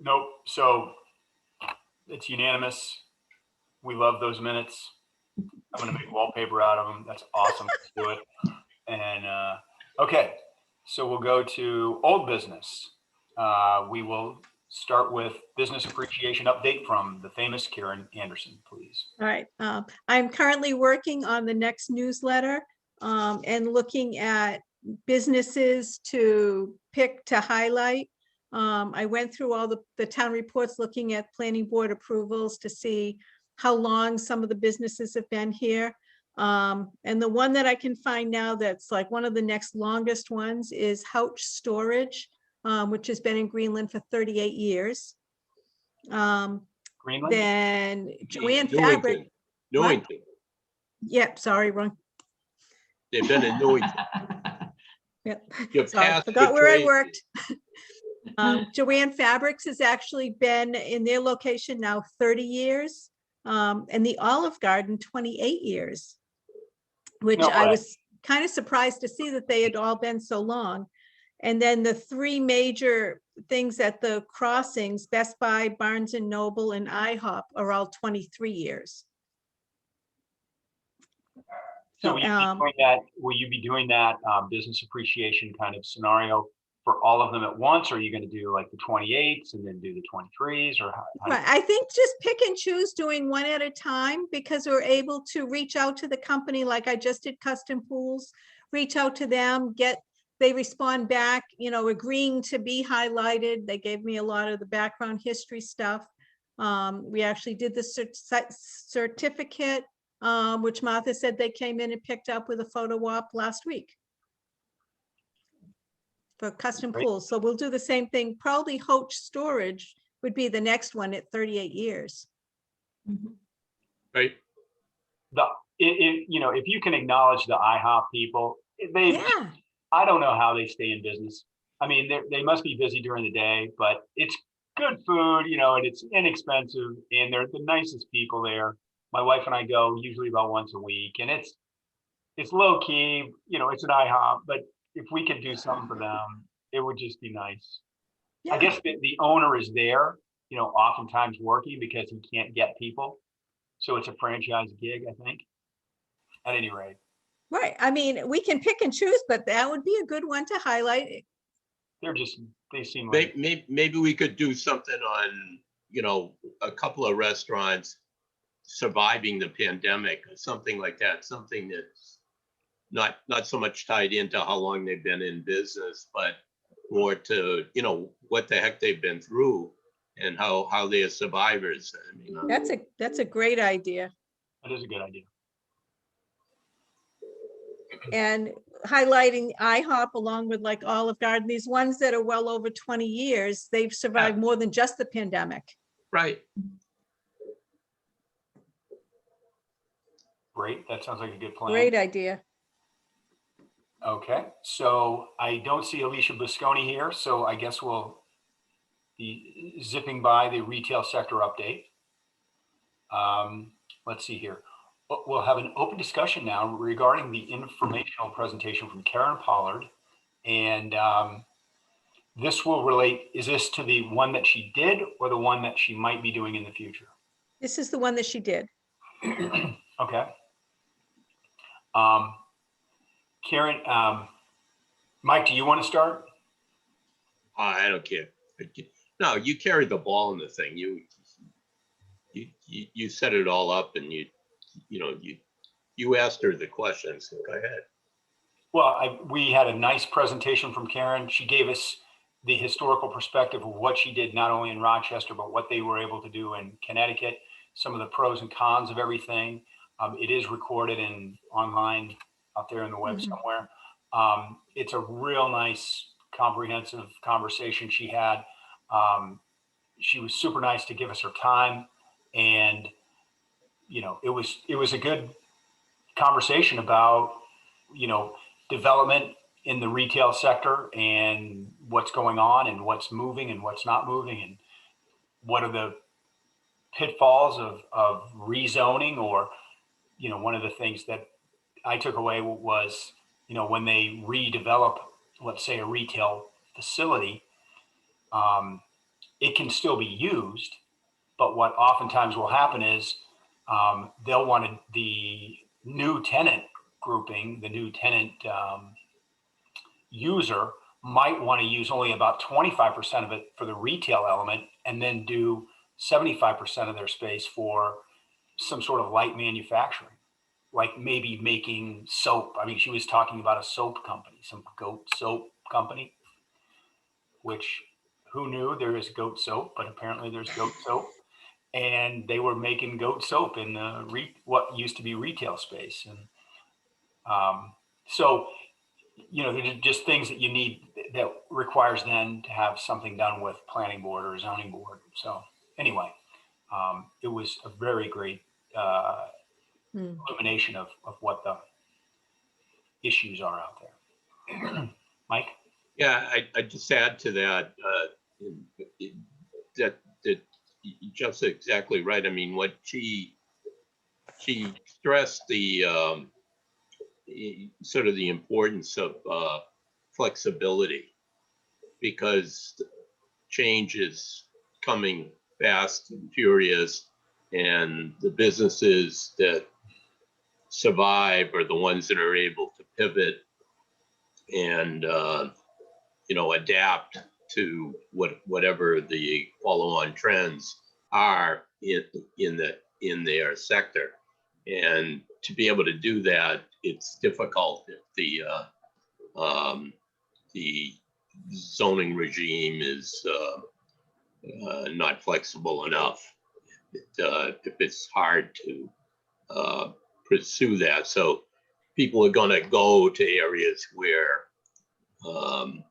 Nope. So it's unanimous. We love those minutes. I'm going to make wallpaper out of them. That's awesome. Let's do it. And okay, so we'll go to old business. We will start with business appreciation update from the famous Karen Anderson, please. All right. I'm currently working on the next newsletter and looking at businesses to pick to highlight. I went through all the town reports looking at planning board approvals to see how long some of the businesses have been here. And the one that I can find now that's like one of the next longest ones is Houch Storage, which has been in Greenland for 38 years. Greenland? Then Joanne Fabric. Newington. Yep, sorry, wrong. They've been in Newington. Yep. Your Sorry, past forgot where I betrayed worked. Joanne Fabrics has actually been in their location now 30 years. And the Olive Garden 28 years, which No I way. was kind of surprised to see that they had all been so long. And then the three major things at the crossings, Best Buy, Barnes and Noble, and IHOP are all 23 years. So will you be doing that business appreciation kind of scenario for all of them at once? Or are you going to do like the 28s and then do the 23s, or how Right, I think just pick and choose doing one at a time, because we're able to reach out to the company like I just did Custom Pools, reach out to them, they respond back, agreeing to be highlighted. They gave me a lot of the background history stuff. We actually did the certificate, which Martha said they came in and picked up with a photo op last week for Custom Great. Pools. So we'll do the same thing. Probably Houch Storage would be the next one at 38 years. Right. If you can acknowledge the IHOP people, Yeah, I don't know how they stay in business. I mean, they must be busy during the day, but it's good food, and it's inexpensive, and they're the nicest people there. My wife and I go usually about once a week, and it's low key, it's an IHOP, but if we could do something for them, it would just be nice. I yeah. guess the owner is there, oftentimes working because he can't get people. So it's a franchise gig, I think, at any rate. Right. I mean, we can pick and choose, but that would be a good one to highlight. They seem like. Maybe we could do something on, a couple of restaurants surviving the pandemic or something like that, something that's not so much tied into how long they've been in business, but more to, what the heck they've been through and how they're survivors. I mean, That's a great idea. That is a good idea. And highlighting IHOP along with like Olive Garden, these ones that are well over 20 years, they've survived more than just the pandemic. right. Great. That sounds like a good plan. Great idea. Okay. So I don't see Alicia Busconi here, so I guess we'll be zipping by the retail sector update. Let's see here. We'll have an open discussion now regarding the informational presentation from Karen Pollard. And this will relate, is this to the one that she did or the one that she might be doing in the future? This is the one that she did. Okay. Karen, Mike, do you want to start? I don't care. No, you carried the ball in the thing. You set it all up, and you asked her the questions. So go ahead. Well, we had a nice presentation from Karen. She gave us the historical perspective of what she did, not only in Rochester, but what they were able to do in Connecticut, some of the pros and cons of everything. It is recorded and online out there in the web somewhere. It's a real nice, comprehensive conversation she had. She was super nice to give us her time, and it was a good conversation about development in the retail sector and what's going on and what's moving and what's not moving, and what are the pitfalls of rezoning. Or one of the things that I took away was when they redevelop, let's say, a retail facility, it can still be used, but what oftentimes will happen is they'll want the new tenant grouping, the new tenant user might want to use only about 25% of it for the retail element and then do 75% of their space for some sort of light manufacturing, like maybe making soap. I mean, she was talking about a soap company, some goat soap company, which who knew there is goat soap, but apparently there's goat soap. And they were making goat soap in the what used to be retail space. And so, you know, there's just things that you need that requires then to have something done with planning board or zoning board. So anyway, it was a very great illumination of what the issues are out there. Mike? Yeah, I just add to that, that Jeff's exactly right. I mean, what she stressed the sort of the importance of flexibility, because change is coming fast and furious, and the businesses that survive are the ones that are able to pivot and you know, adapt to whatever the follow-on trends are in their sector. And to be able to do that, it's difficult if the zoning regime is not flexible enough. If it's hard to pursue that, so people are going to go to areas where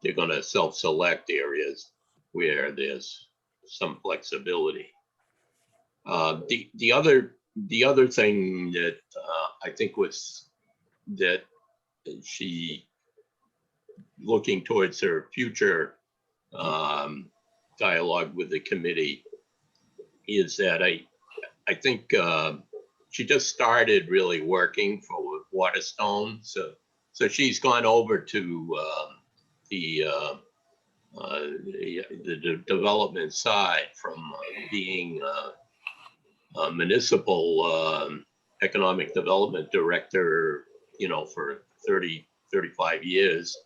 they're going to self-select areas where there's some flexibility. The other thing that I think was that she, looking towards her future dialogue with the committee, is that I think she just started really working for Waterstone, so she's gone over to the development side from being a municipal economic development director, you know, for 35 years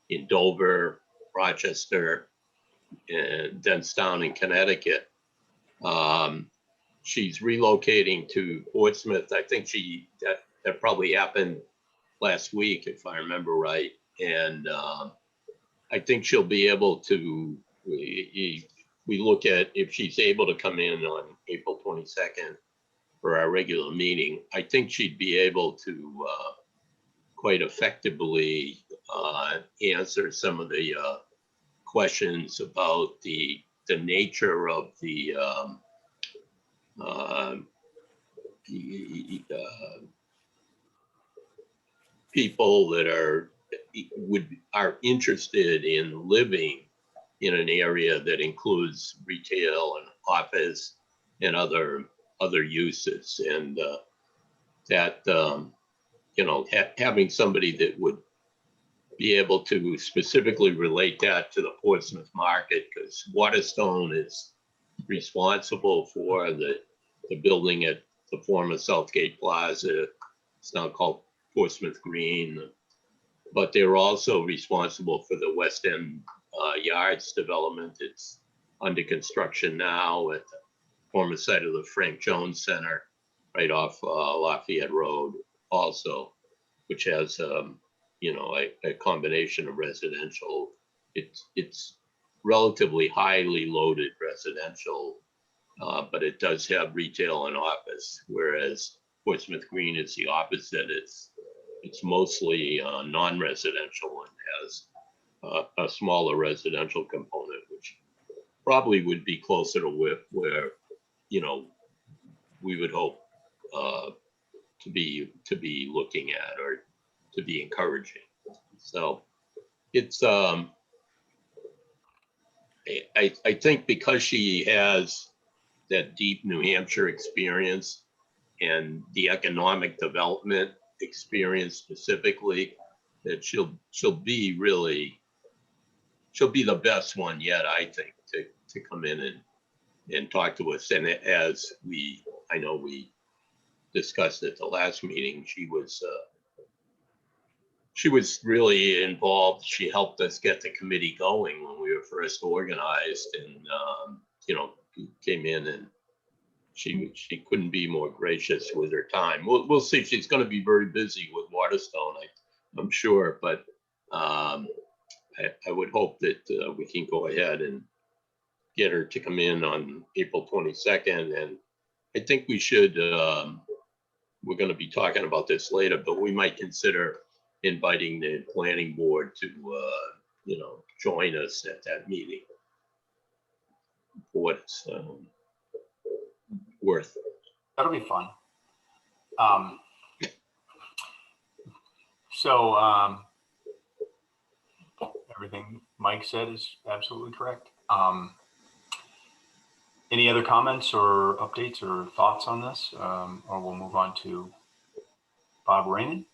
in Dover, Rochester, and Denstown in Connecticut. She's relocating to Portsmouth. I think that probably happened last week, if I remember right. And I think she'll be able to, we look at if she's able to come in on April 22nd for our regular meeting, I think she'd be able to quite effectively answer some of the questions about the nature of the people that are interested in living in an area that includes retail and office and other uses, and that you know, having somebody that would be able to specifically relate that to the Portsmouth market, because Waterstone is responsible for the building at the former Southgate Plaza. It's now called Portsmouth Green, but they're also responsible for the West End Yards development. It's under construction now at the former site of the Frank Jones Center, right off Lafayette Road also, which has you know, a combination of residential. It's relatively highly loaded residential, but it does have retail and office, whereas Portsmouth Green is the opposite. It's mostly non-residential and has a smaller residential component, which probably would be closer to where you know, we would hope to be looking at, or to be encouraging. So it's I think because she has that deep New Hampshire experience and the economic development experience specifically, that she'll be the best one yet, I think, to come in and talk to us. And as I know we discussed at the last meeting, she was really involved. She helped us get the committee going when we were first organized, and came in, and she couldn't be more gracious with her time. We'll see. She's going to be very busy with Waterstone, I'm sure, but I would hope that we can go ahead and get her to come in on April 22nd. And I think we should, we're going to be talking about this later, but we might consider inviting the planning board to, join us at that meeting for what it's worth. That'll be fun. So everything Mike said is absolutely correct. Any other comments or updates or thoughts on this? Or we'll move on to Bob Raymond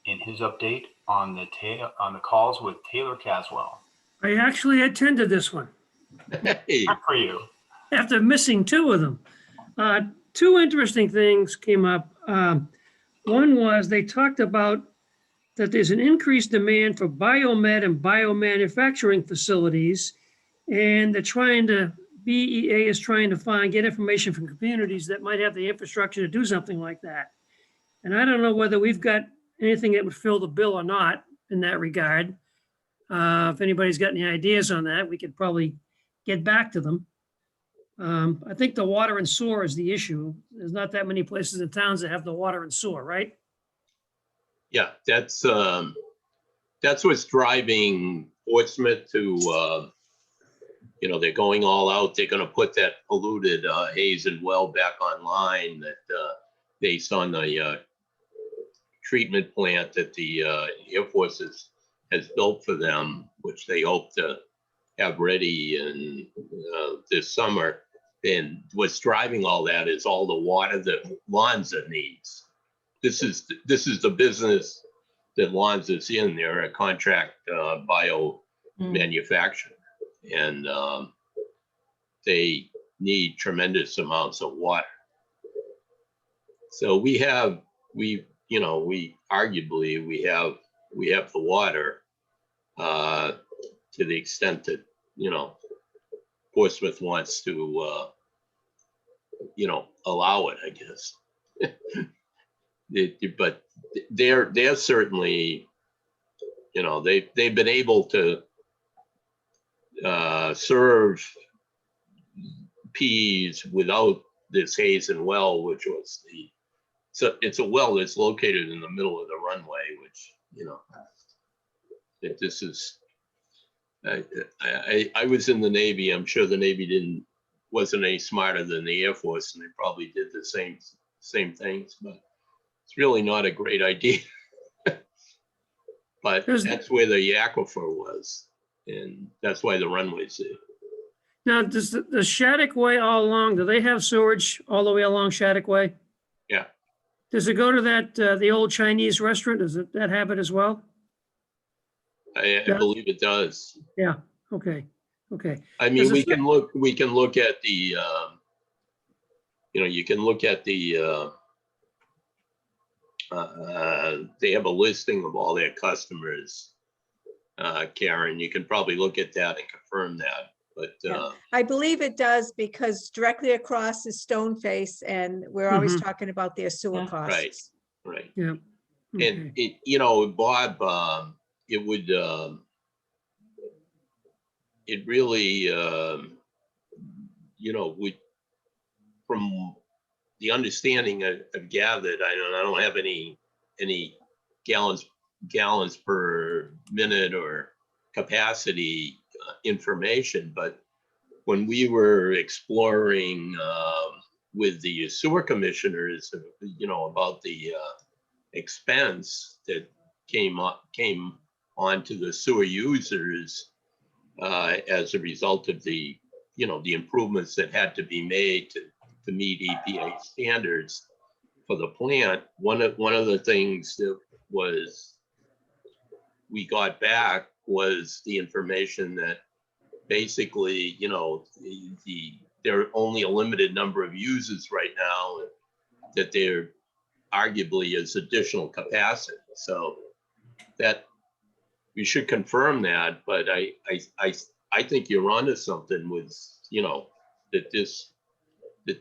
in his update on the calls with Taylor Caswell. I actually attended this one Hey, Good for you. after missing two of them. Two interesting things came up. One was they talked about that there's an increased demand for biomed and biomanufacturing facilities, and BEA is trying to get information from communities that might have the infrastructure to do something like that. And I don't know whether we've got anything that would fill the bill or not in that regard. If anybody's got any ideas on that, we could probably get back to them. I think the water and sewer is the issue. There's not that many places in towns that have the water and sewer, right? yeah, that's what's driving Portsmouth to, they're going all out. They're going to put that polluted Hazen well back online that based on the treatment plant that the Air Force has built for them, which they hope to have ready in this summer. And what's driving all that is all the water that Lonza needs. This is the business that Lonza's in. They're a contract bio manufacturer, and they need tremendous amounts of water. So we arguably have the water to the extent that, Portsmouth wants to, allow it, I guess. But they're certainly, they've been able to serve P's without this Hazen well, which was it's a well that's located in the middle of the runway, which, that this is, I was in the Navy. I'm sure the Navy wasn't any smarter than the Air Force, and they probably did the same things, but it's really not a great idea. But that's where the aquifer was, and that's why the runway's there. Now, does the Shattuck Way all along, do they have sewage all the way along Shattuck Way? Yeah. Does it go to the old Chinese restaurant? Does that have it as well? I believe it does. Yeah, okay. I mean, we can look at the, you can look at the, they have a listing of all their customers, Karen. You can probably look at that and confirm that, but. Yeah. I believe it does, because directly across is Stoneface, and we're always talking about their sewer costs. Right. Yeah. Okay. And Bob, it would, it really, from the understanding I've gathered, I don't have any gallons per minute or capacity information, but when we were exploring with the sewer commissioners, about the expense that came onto the sewer users as a result of the improvements that had to be made to meet EPA standards for the plant. One of the things that we got back was the information that basically, there are only a limited number of users right now, and that there arguably is additional capacity. So that we should confirm that, but I think you're onto something with, that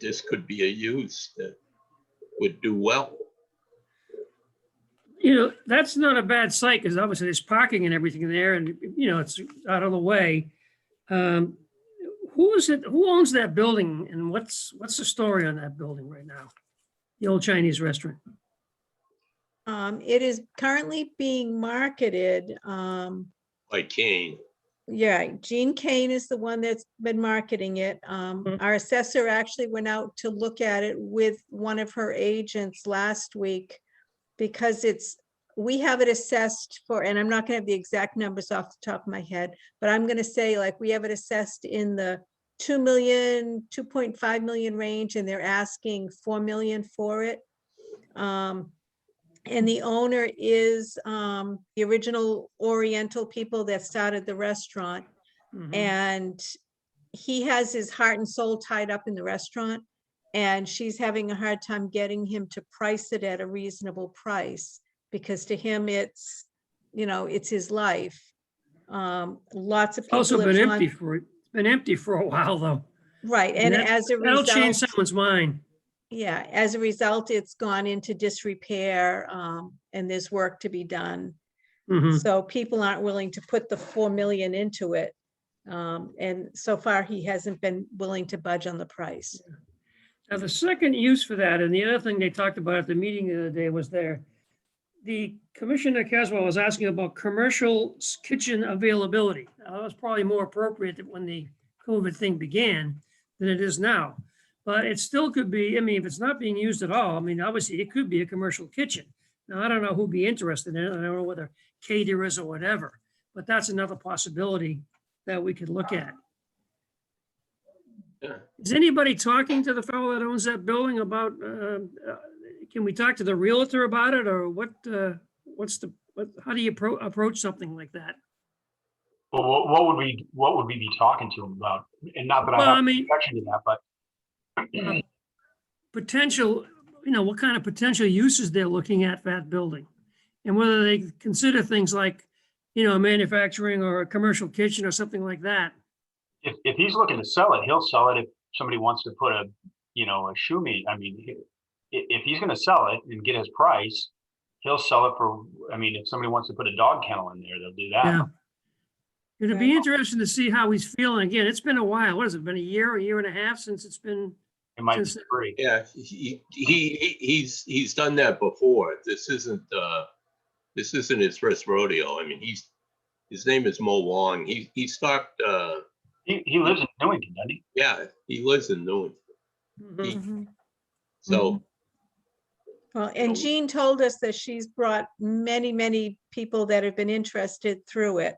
this could be a use that would do well. That's not a bad site because obviously there's parking and everything there and, it's out of the way. Who is it? Who owns that building and what's the story on that building right now? The old Chinese restaurant. It is currently being marketed. Like Kane. Yeah, Gene Kane is the one that's been marketing it. Our assessor actually went out to look at it with one of her agents last week because we have it assessed for, and I'm not gonna have the exact numbers off the top of my head, but I'm gonna say like we have it assessed in the 2 million, 2.5 million range, and they're asking 4 million for it. And the owner is the original Oriental people that started the restaurant. Mhm. And he has his heart and soul tied up in the restaurant. And she's having a hard time getting him to price it at a reasonable price because to him it's, it's his life. Lots of people Also have been gone- empty for a while though. Right, and as a That'll change result, someone's mind. yeah, as a result, it's gone into disrepair, and there's work to be done. Mhm. So people aren't willing to put the 4 million into it. And so far, he hasn't been willing to budge on the price. Now, the second use for that, and the other thing they talked about at the meeting the other day was the Commissioner Caswell was asking about commercial kitchen availability. Now, that was probably more appropriate when the COVID thing began than it is now. But it still could be, if it's not being used at all, obviously it could be a commercial kitchen. Now, I don't know who'd be interested in it. I don't know whether caterers or whatever, but that's another possibility that we could look at. Yeah. Is anybody talking to the fellow that owns that building about, can we talk to the realtor about it or how do you approach something like that? Well, what would we be talking to him about? And not that I Well, have an objection to that, but potential, what kind of potential uses they're looking at for that building and whether they consider things like, manufacturing or a commercial kitchen or something like that. if he's looking to sell it, he'll sell it if somebody wants to put a shoe meat. If he's going to sell it and get his price, he'll sell it for, if somebody wants to put a dog kennel in there, they'll do that. Yeah. It'd be Right. interesting to see how he's feeling. Again, it's been a while. What has it been, a year and a half since it's been? It might be Since- free. Yeah, he's done that before. This isn't his first rodeo. His name is Mo Wong. He stopped. He lives in Newington, doesn't he? Yeah, he lives in Newton. Mhm. Mhm. So Well, and Jean told us that she's brought many, many people that have been interested through it.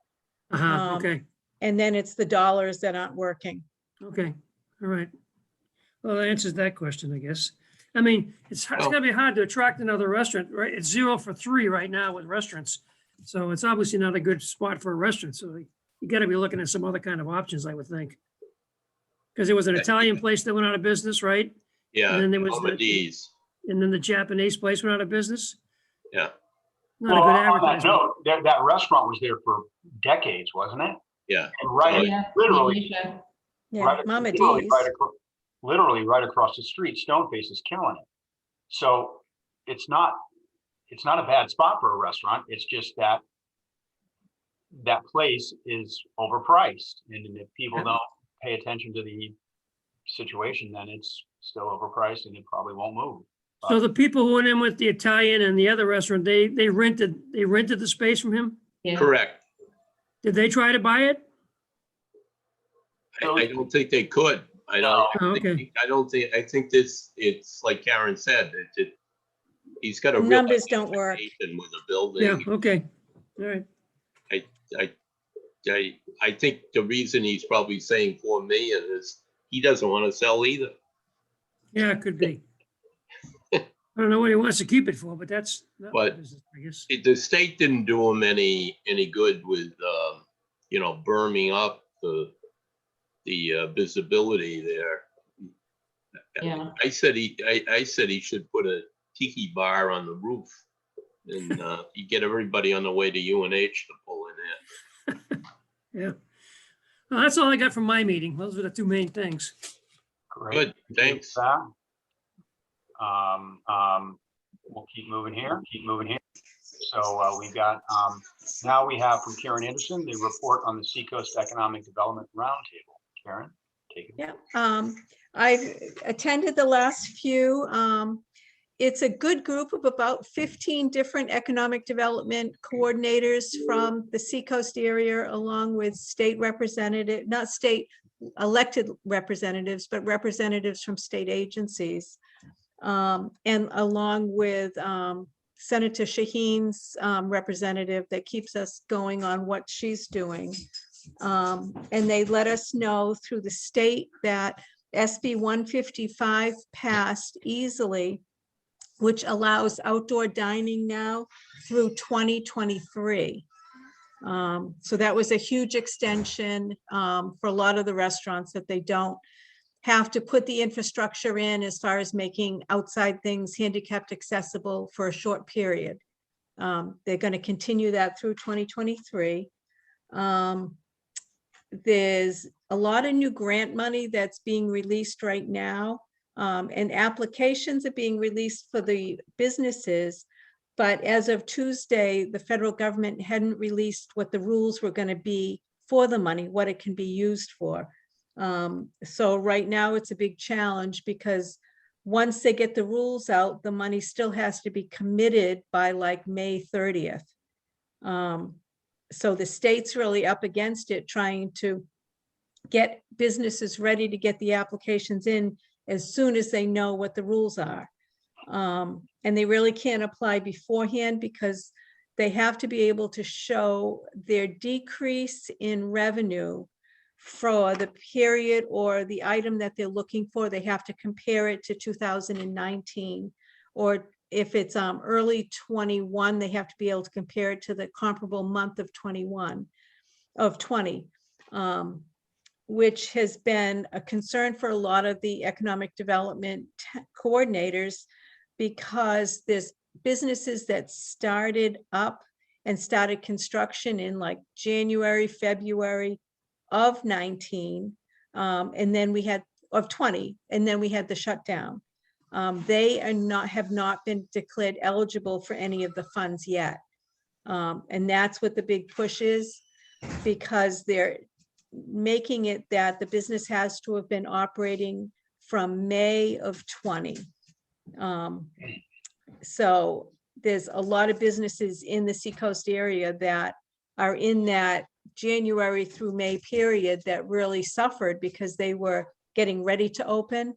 Uh-huh, okay, And then it's the dollars that aren't working. okay, all right. Well, that answers that question, I guess. It's gonna be hard to attract another restaurant, right? It's 0 for 3 right now with restaurants. So it's obviously not a good spot for a restaurant. So you gotta be looking at some other kind of options, I would think. Because there was an Italian place that went out of business, right? yeah, And then there was Mama the- D's. And then the Japanese place went out of business. Yeah, Not Well, a good on that advertisement. note, that restaurant was there for decades, wasn't it? yeah. And right, Yeah, literally, Alicia. Yeah, right, Mama literally D's. literally right across the street, Stoneface is killing it. So it's not a bad spot for a restaurant. It's just that place is overpriced. And if people Yeah. don't pay attention to the situation, then it's still overpriced and it probably won't move. So the people who went in with the Italian and the other restaurant, they rented the space from him? Yeah. Correct. Did they try to buy it? I don't think they could. I don't. Oh, okay. I think it's like Karen said, he's got a real Numbers don't work. expectation with a building. Yeah, okay, all right. I think the reason he's probably saying 4 million is he doesn't want to sell either. Yeah, it could be. I don't know what he wants to keep it for, but that's not my But- business, I guess. The state didn't do him any good with, burming up the the visibility there. Yeah. I said he should put a tiki bar on the roof, and you get everybody on the way to UNH to pull in it. Yeah. Well, that's all I got from my meeting. Those were the two main things. Great. Good, Thank you thanks. for that. We'll keep moving here. So we've got, now we have from Karen Anderson, the report on the Seacoast Economic Development Roundtable. Karen, take it. Yeah, I've attended the last few. It's a good group of about 15 different economic development coordinators from the Seacoast area, along with state representative, not state elected representatives, but representatives from state agencies. And along with Senator Shaheen's representative that keeps us going on what she's doing. And they let us know through the state that SB 155 passed easily, which allows outdoor dining now through 2023. So that was a huge extension for a lot of the restaurants, that they don't have to put the infrastructure in as far as making outside things handicapped accessible for a short period. They're going to continue that through 2023. There's a lot of new grant money that's being released right now, and applications are being released for the businesses. But as of Tuesday, the federal government hadn't released what the rules were going to be for the money, what it can be used for. So right now it's a big challenge, because once they get the rules out, the money still has to be committed by like May 30th. So the state's really up against it, trying to get businesses ready to get the applications in as soon as they know what the rules are. And they really can't apply beforehand, because they have to be able to show their decrease in revenue for the period or the item that they're looking for. They have to compare it to 2019, or if it's early 21, they have to be able to compare it to the comparable month of 20, which has been a concern for a lot of the economic development coordinators, because there's businesses that started up and started construction in like January, February of 19, and then we had of 20, and then we had the shutdown. They have not been declared eligible for any of the funds yet. And that's what the big push is, because they're making it that the business has to have been operating from May of 20. So there's a lot of businesses in the Seacoast area that are in that January through May period that really suffered, because they were getting ready to open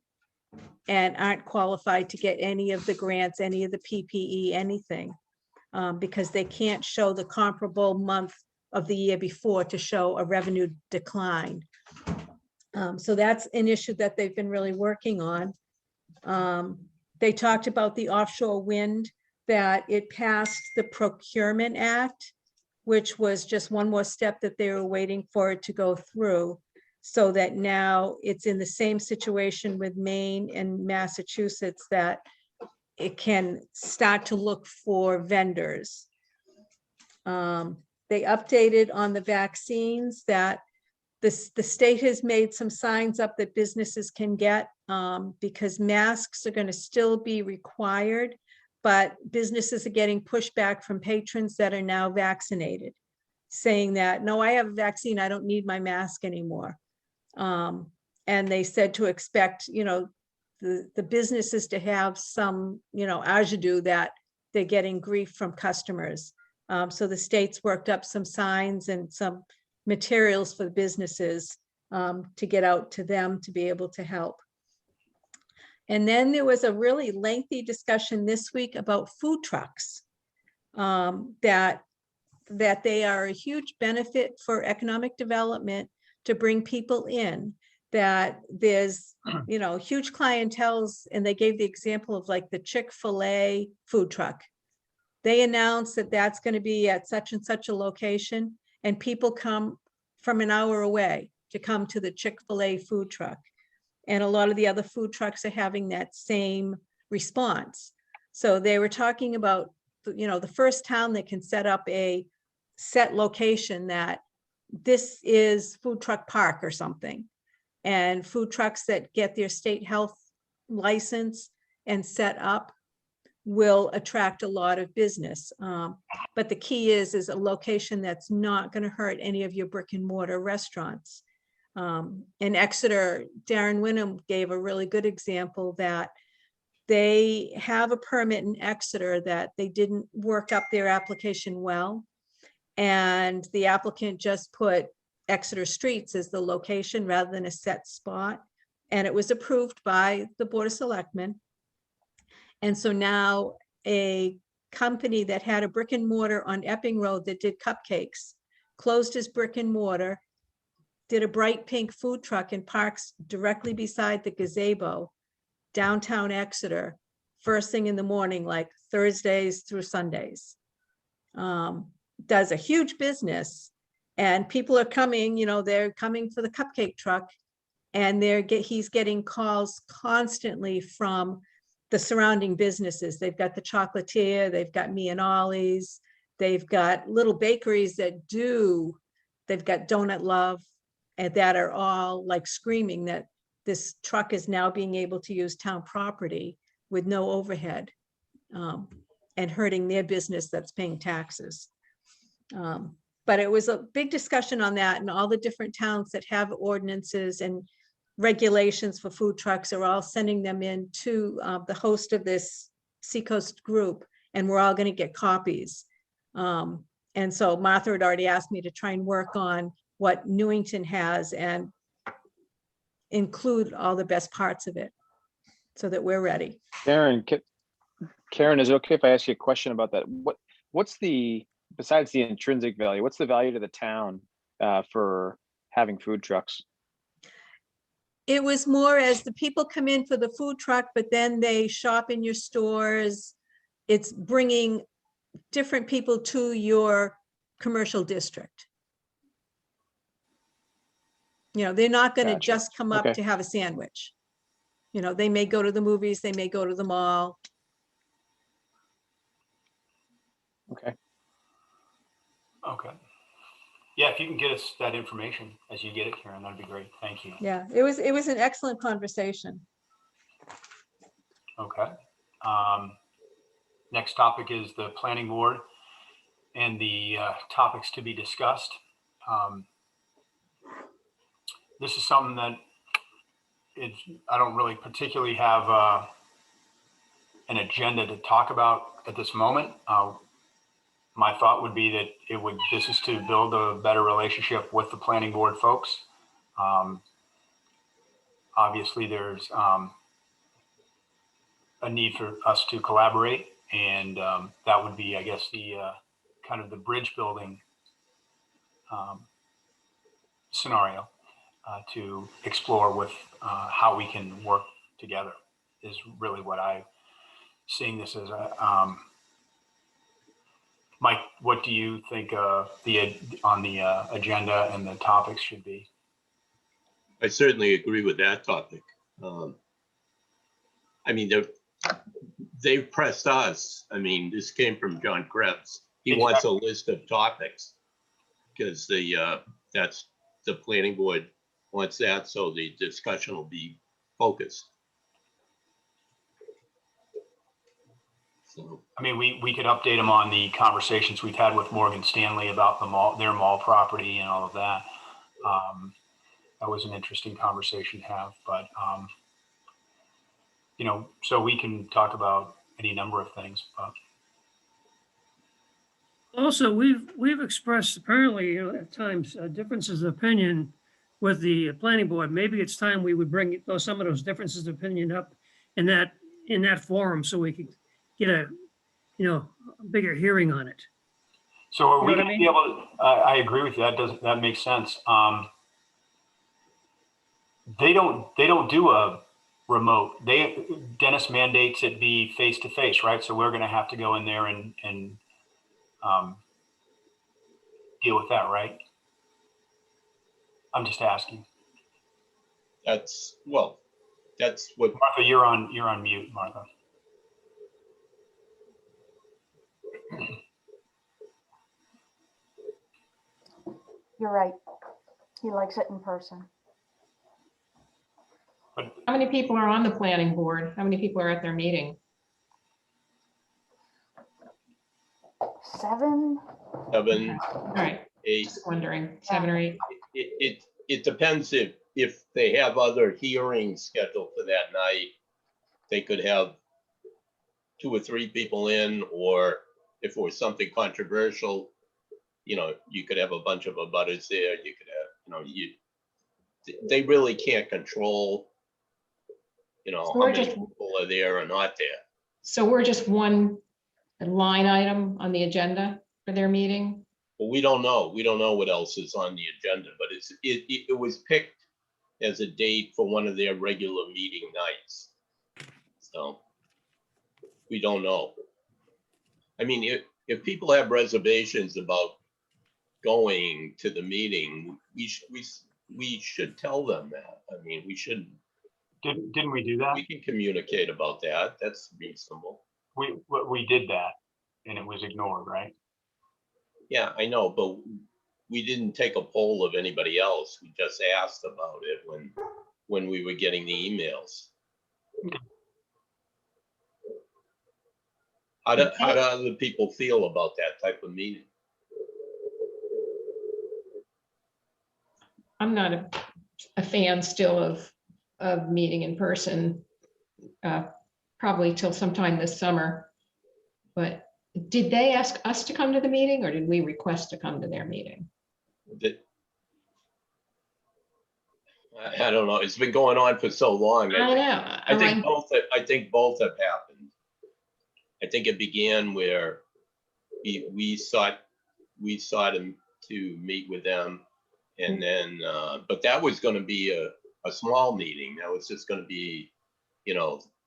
and aren't qualified to get any of the grants, any of the PPE, anything, because they can't show the comparable month of the year before to show a revenue decline. So that's an issue that they've been really working on. They talked about the offshore wind, that it passed the Procurement Act, which was just one more step that they were waiting for it to go through, so that now it's in the same situation with Maine and Massachusetts, that it can start to look for vendors. They updated on the vaccines, that the state has made some signs up that businesses can get, because masks are going to still be required, but businesses are getting pushback from patrons that are now vaccinated, saying that, no, I have a vaccine, I don't need my mask anymore. And they said to expect, the businesses to have some, agita that they're getting grief from customers. So the state's worked up some signs and some materials for the businesses to get out to them to be able to help. And then there was a really lengthy discussion this week about food trucks, that they are a huge benefit for economic development, to bring people in, that there's, huge clienteles. And they gave the example of like the Chick-fil-A food truck. They announced that that's going to be at such and such a location, and people come from an hour away to come to the Chick-fil-A food truck. And a lot of the other food trucks are having that same response. So they were talking about, the first town that can set up a set location that this is food truck park or something. And food trucks that get their state health license and set up will attract a lot of business. But the key is a location that's not going to hurt any of your brick and mortar restaurants. In Exeter, Darren Wynnum gave a really good example that they have a permit in Exeter that they didn't work up their application well. And the applicant just put Exeter Streets as the location rather than a set spot. And it was approved by the Board of Selectmen. And so now a company that had a brick and mortar on Epping Road that did cupcakes closed his brick and mortar, did a bright pink food truck and parks directly beside the gazebo, downtown Exeter, first thing in the morning, like Thursdays through Sundays. Does a huge business, and people are coming, they're coming for the cupcake truck, and he's getting calls constantly from the surrounding businesses. They've got the chocolatier, they've got Me and Ollie's, they've got little bakeries they've got Donut Love, and that are all like screaming that this truck is now being able to use town property with no overhead, and hurting their business that's paying taxes. But it was a big discussion on that, and all the different towns that have ordinances and regulations for food trucks are all sending them in to the host of this Seacoast group, and we're all going to get copies. And so Martha had already asked me to try and work on what Newington has and include all the best parts of it so that we're ready. Karen, is it okay if I ask you a question about that? What's besides the intrinsic value, what's the value to the town for having food trucks? It was more as the people come in for the food truck, but then they shop in your stores. It's bringing different people to your commercial district. They're not going to Gotcha. just come up Okay. to have a sandwich. They may go to the movies, they may go to the mall. Okay. Okay. Yeah, if you can get us that information as you get it, Karen, that'd be great. Thank you. Yeah, it was an excellent conversation. Okay. Next topic is the planning board and the topics to be discussed. This is something that I don't really particularly have an agenda to talk about at this moment. My thought would be that this is to build a better relationship with the planning board folks. Obviously, there's a need for us to collaborate, and that would be, I guess, the kind of the bridge building scenario to explore with how we can work together is really what I'm seeing this as. Mike, what do you think on the agenda and the topics should be? I certainly agree with that topic. I mean, they've pressed us. I mean, this came from John Krebs. He wants a list of topics because that's the planning board wants that, so the discussion will be focused. So, I mean, we could update them on the conversations we've had with Morgan Stanley about their mall property and all of that. That was an interesting conversation to have, but so we can talk about any number of things. But Also, we've expressed apparently, at times, differences of opinion with the planning board. Maybe it's time we would bring some of those differences of opinion up in that forum so we could get a bigger hearing on it. so are we You know going what to I be able to, I agree with you. That makes sense. They don't do a remote. Dennis mandates it be face to face, right? So we're going to have to go in there and deal with that, right? I'm just asking. That's, well, that's what, Martha, you're on mute, Martha. You're right. He likes it in person. How many people are on the planning board? How many people are at their meeting? 7? 7, All right, 8. just wondering, 7 or 8. It depends if they have other hearings scheduled for that night. They could have 2 or 3 people in, or if it was something controversial, you know, you could have a bunch of abutters there. You could have, they really can't control, So how we're many just- people are there or not there. So we're just one line item on the agenda for their meeting? Well, we don't know. We don't know what else is on the agenda, but it was picked as a date for one of their regular meeting nights. So we don't know. I mean, if people have reservations about going to the meeting, we should tell them that. I mean, Didn't we do that? we can communicate about that. That's reasonable. We did that and it was ignored, right? Yeah, I know, but we didn't take a poll of anybody else. We just asked about it when we were getting the emails. How do other people feel about that type of meeting? I'm not a fan still of meeting in person, probably till sometime this summer. But did they ask us to come to the meeting or did we request to come to their meeting? That I don't know. It's been going on for so long. I know. I think both have happened. I think it began where we sought to meet with them, and then but that was going to be a small meeting. That was just going to be,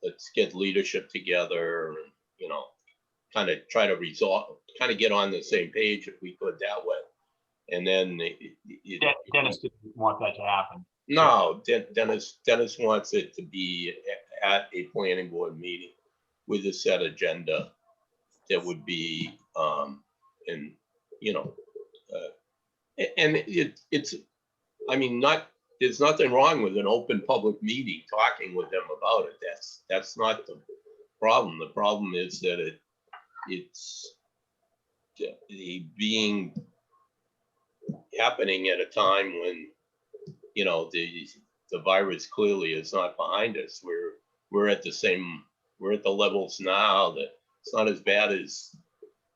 let's get leadership together, and kind of try to get on the same page if we could that way. And then Dennis didn't want that to happen. no, Dennis wants it to be at a planning board meeting with a set agenda that would be, and it's, I mean, there's nothing wrong with an open public meeting, talking with them about it. That's not the problem. The problem is that it's being happening at a time when, the virus clearly is not behind us. We're at the levels now that it's not as bad as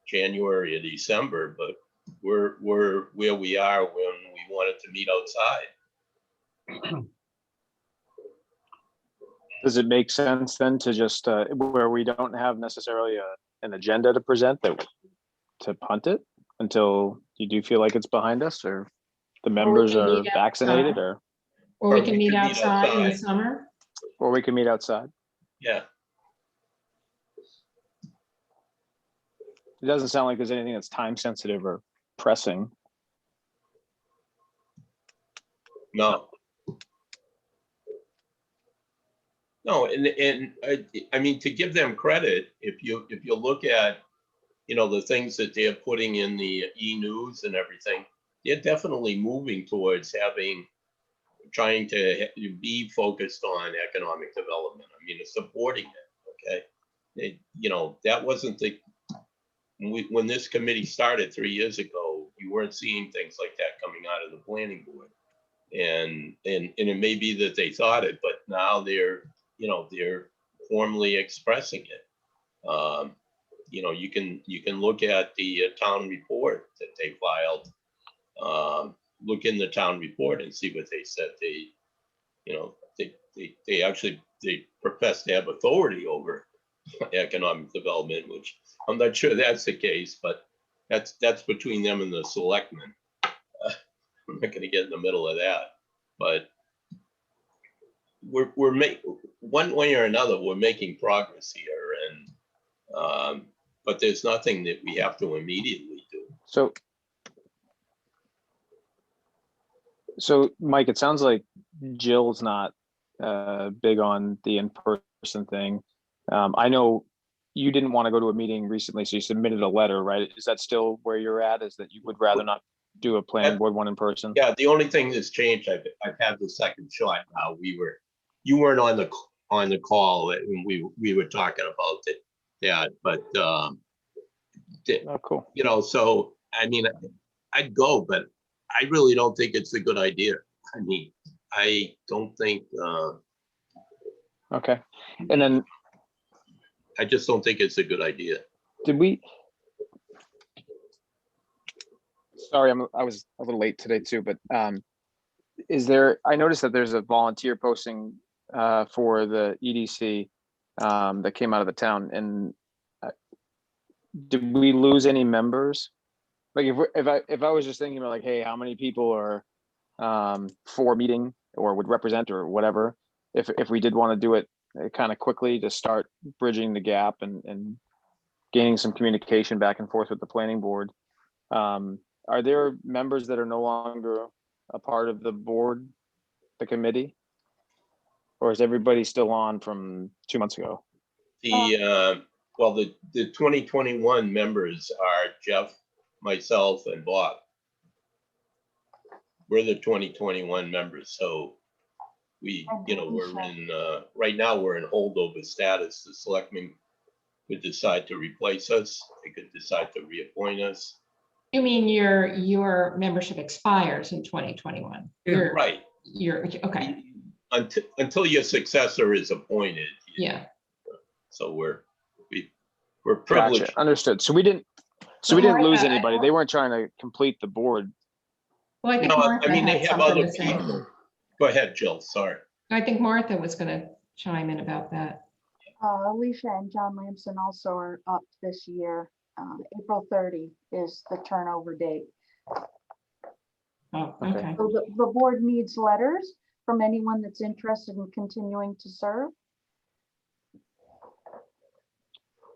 January or December, but we're where we are when we wanted to meet outside. Does it make sense then to just, where we don't have necessarily an agenda to present, to punt it until you do feel like it's behind us, or the members can are meet vaccinated, outside. or Or we Or can meet outside in the summer? we can meet outside? Yeah. It doesn't sound like there's anything that's time sensitive or pressing. No. No, and I mean, to give them credit, if you look at, the things that they're putting in the e-news and everything, they're definitely moving towards trying to be focused on economic development. I mean, supporting it, okay? That wasn't when this committee started 3 years ago, you weren't seeing things like that coming out of the planning board. And it may be that they thought it, but now they're formally expressing it. You can look at the town report that they filed. Look in the town report and see what they said. They actually profess to have authority over economic development, which I'm not sure that's the case, but that's between them and the selectmen. I'm not going to get in the middle of that, but we're making, one way or another, we're making progress here, and but there's nothing that we have to immediately do. So So Mike, it sounds like Jill's not big on the in-person thing. I know you didn't want to go to a meeting recently, so you submitted a letter, right? Is that still where you're at? Is that you would rather not do a planning board one in person? Yeah, the only thing that's changed, I've had the second shot now. You weren't on the call and we were talking about it. Yeah, but Oh, cool. you know, so I mean, I'd go, but I really don't think it's a good idea. I mean, I don't think, Okay. And then I just don't think it's a good idea. did we? Sorry, I was a little late today too, but is there, I noticed that there's a volunteer posting for the EDC that came out of the town, and did we lose any members? Like if I was just thinking about like, hey, how many people are for meeting or would represent or whatever, if we did want to do it kind of quickly to start bridging the gap and gaining some communication back and forth with the planning board. Are there members that are no longer a part of the board, the committee? Or is everybody still on from 2 months ago? Well, the 2021 members are Jeff, myself, and Bob. We're the 2021 members, so we're in, right now, we're in holdover status. The selectmen could decide to replace us. They could decide to reappoint us. You mean your membership expires in 2021? Yeah. Right. You're, okay, Until your successor is appointed. yeah. So we're privileged. Gotcha, understood. So we didn't Martha, lose anybody. They weren't trying to complete the board. Well, I think No, Martha I mean, they had have something other to say. people. Go ahead, Jill, sorry. I think Martha was gonna chime in about that. Alicia and John Lamson also are up this year. April 30 is the turnover date. Oh, Okay. okay. So the board needs letters from anyone that's interested in continuing to serve.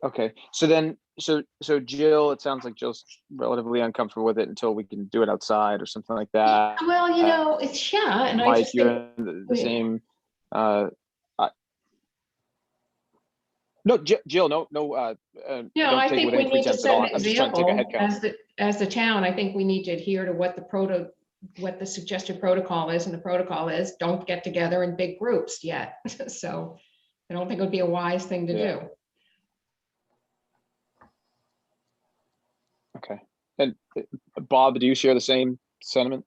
Okay, so then, so Jill, it sounds like Jill's relatively uncomfortable with it until we can do it outside or something like that. Well, it's, yeah, and I Mike, just you're think, in the same, no, Jill, no, I don't take it think with we any need to pretense at set all. an I'm just trying to take a head example count. as the town. I think we need to adhere to what the suggested protocol is, and the protocol is don't get together in big groups yet. So I don't think it would be a wise thing to Yeah. do. Okay, and Bob, do you share the same sentiment?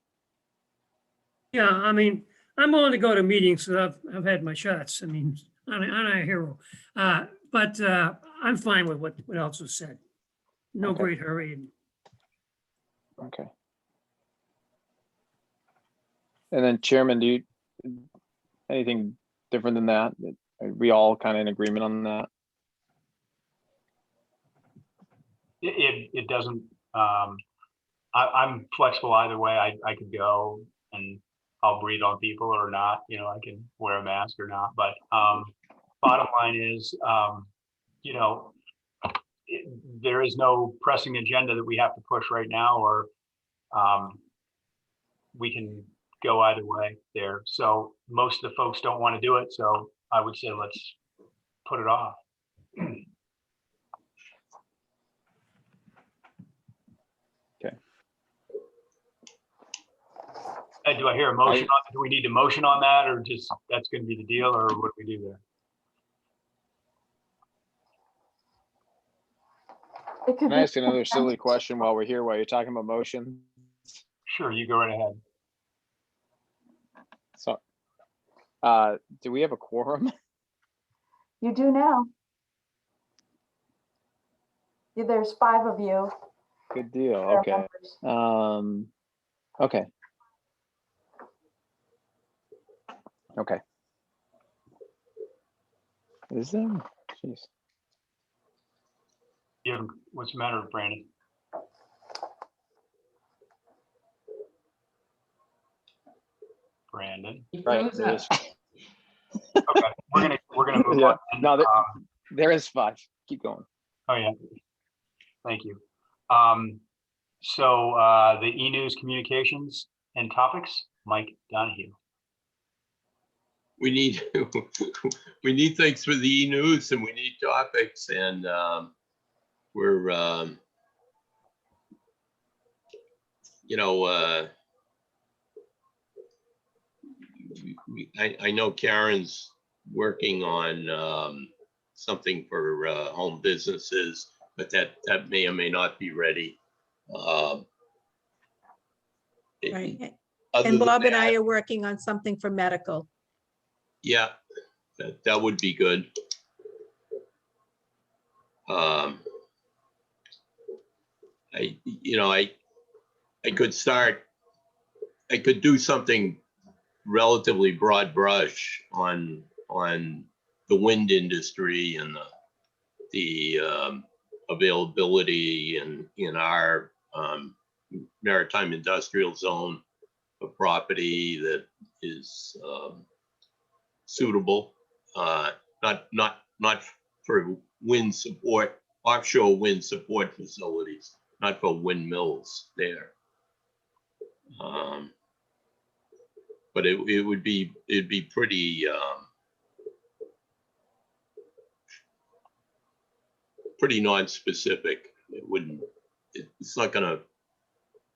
Yeah, I mean, I'm willing to go to meetings, so I've had my shots. I mean, I'm a hero. But I'm fine with what else was said. No Okay. great hurry. Okay. And then Chairman, do you, anything different than that? Are we all kind of in agreement on that? It doesn't, I'm flexible either way. I could go and I'll breathe on people or not, I can wear a mask or not, but bottom line is, there is no pressing agenda that we have to push right now, or we can go either way there. So most of the folks don't want to do it. So I would say let's put it off. Do I hear a motion on, do we need a motion on that, or just that's going to be the deal, or what do we do there? It could Can I be ask another silly question while we're here, while you're talking about motion? Sure, you go right ahead. So, do we have a quorum? You do now. Yeah, there's 5 of you. Good deal, that are okay. members. Okay. Okay. Is there? Jeez. What's the matter, Brandon? Brandon. He Right, froze there up. is. Okay, we're gonna move Yeah, on. no, there is 5. Keep going. Oh, yeah. Thank you. So the e-news communications and topics, Mike Donahue. We need, we need things for the e-news and we need topics and we're, you know, I know Karen's working on something for home businesses, but that may or may not be ready. Right. Other And than Bob and that, I are working on something for medical. yeah, that would be good. You know, I could do something relatively broad brush on the wind industry and the availability in our maritime industrial zone of property that is suitable, not for wind support, offshore wind support facilities, not for windmills there. But it'd be pretty pretty non-specific. It's not gonna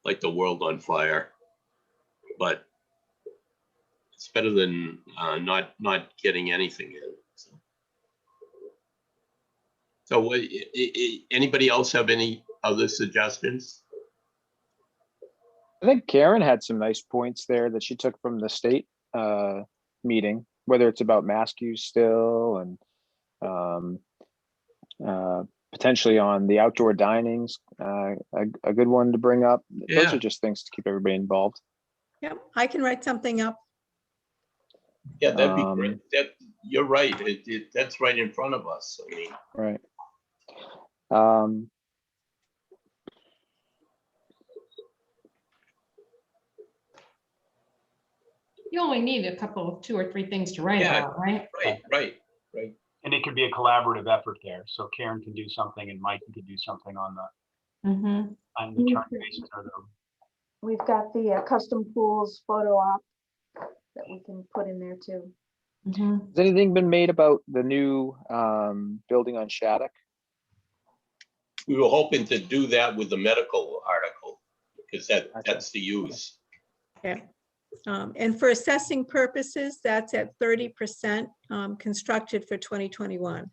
light the world on fire, but it's better than not getting anything in. So anybody else have any other suggestions? I think Karen had some nice points there that she took from the state meeting, whether it's about mask use still and potentially on the outdoor dinings, a good one to bring up. Those Yeah. are just things to keep everybody involved. Yep, I can write something up. Yeah, that'd be great. You're right. That's right in front of us. I mean, Right. You only need a couple of 2 or 3 things to write Yeah. about, right? right. And it could be a collaborative effort there. So Karen can do something and Mike could do something on Mm-hmm. the turn bases or the. We've got the custom pools photo op that we can put in there too. Mm-hmm. Has anything been made about the new building on Shattuck? We were hoping to do that with the medical article because that's the use. Yeah. And for assessing purposes, that's at 30% constructed for 2021.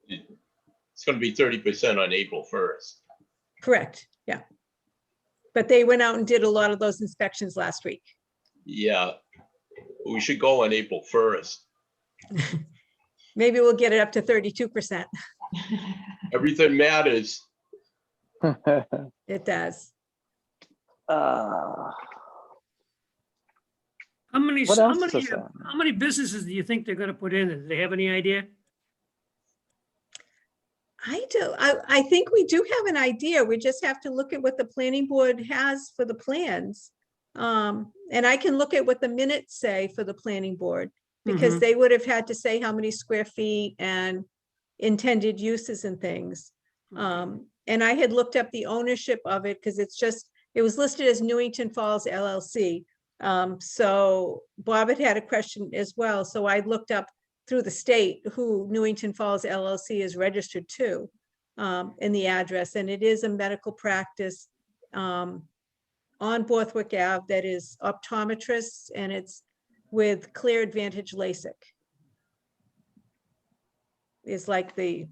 It's going to be 30% on April 1st. Correct, yeah. But they went out and did a lot of those inspections last week. Yeah, we should go on April 1st. Maybe we'll get it up to 32%. Everything matters. It does. Uh, How many, What how else many, does that- how many businesses do you think they're gonna put in? Do they have any idea? I think we do have an idea. We just have to look at what the planning board has for the plans. And I can look at what the minutes say for the planning board, because Mhm. they would have had to say how many square feet and intended uses and things. And I had looked up the ownership of it because it was listed as Newington Falls LLC. So Bob had a question as well. So I looked up through the state who Newington Falls LLC is registered to, in the address, and it is a medical practice on Borthwick Ave that is optometrists, and it's with Clear Advantage LASIK. Is like the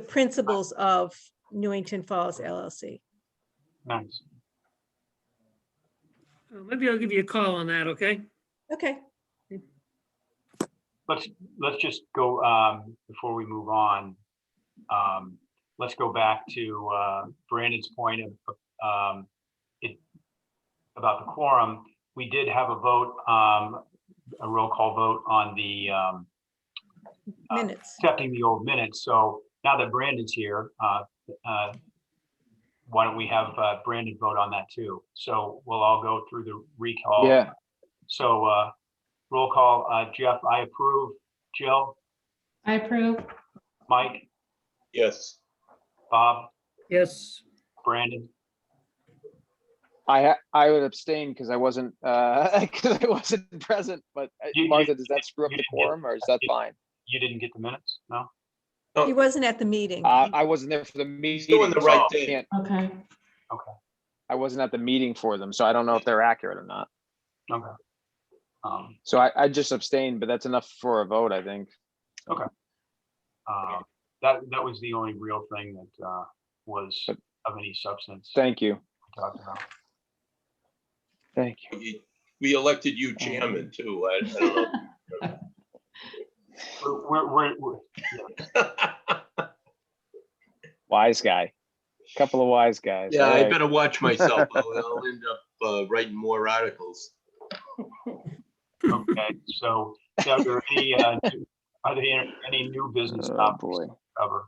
principles of Newington Falls LLC. Nice. Maybe I'll give you a call on that, okay? Okay, Let's just go, before we move on, let's go back to Brandon's point of about the quorum. We did have a vote, a roll call vote on the minutes. accepting the old minutes. So now that Brandon's here, why don't we have Brandon vote on that too? So we'll all go through the recall. Yeah, So roll call, Jeff, I approve. Jill, I approve. Mike, Yes. Bob, Yes. Brandon, I would abstain because I wasn't, because I wasn't present, but You- Martha, does that screw up you the didn't get- quorum or is that you- fine? You didn't get the minutes? No? He wasn't at the meeting. I wasn't there for the He's doing meeting, the so I right thing. can't, Okay. I wasn't at the meeting for them, so I don't know if they're accurate or not. Okay. So I just abstained, but that's enough for a vote, I think. That was the only real thing that was But- of any substance Thank you. we talked about. Thank you. We elected you chairman too. I don't know. Wise guy. Couple of wise guys. Yeah, All I right. better watch myself. I'll end up writing more articles. Okay, so are there any new business Oh, topics boy. to cover?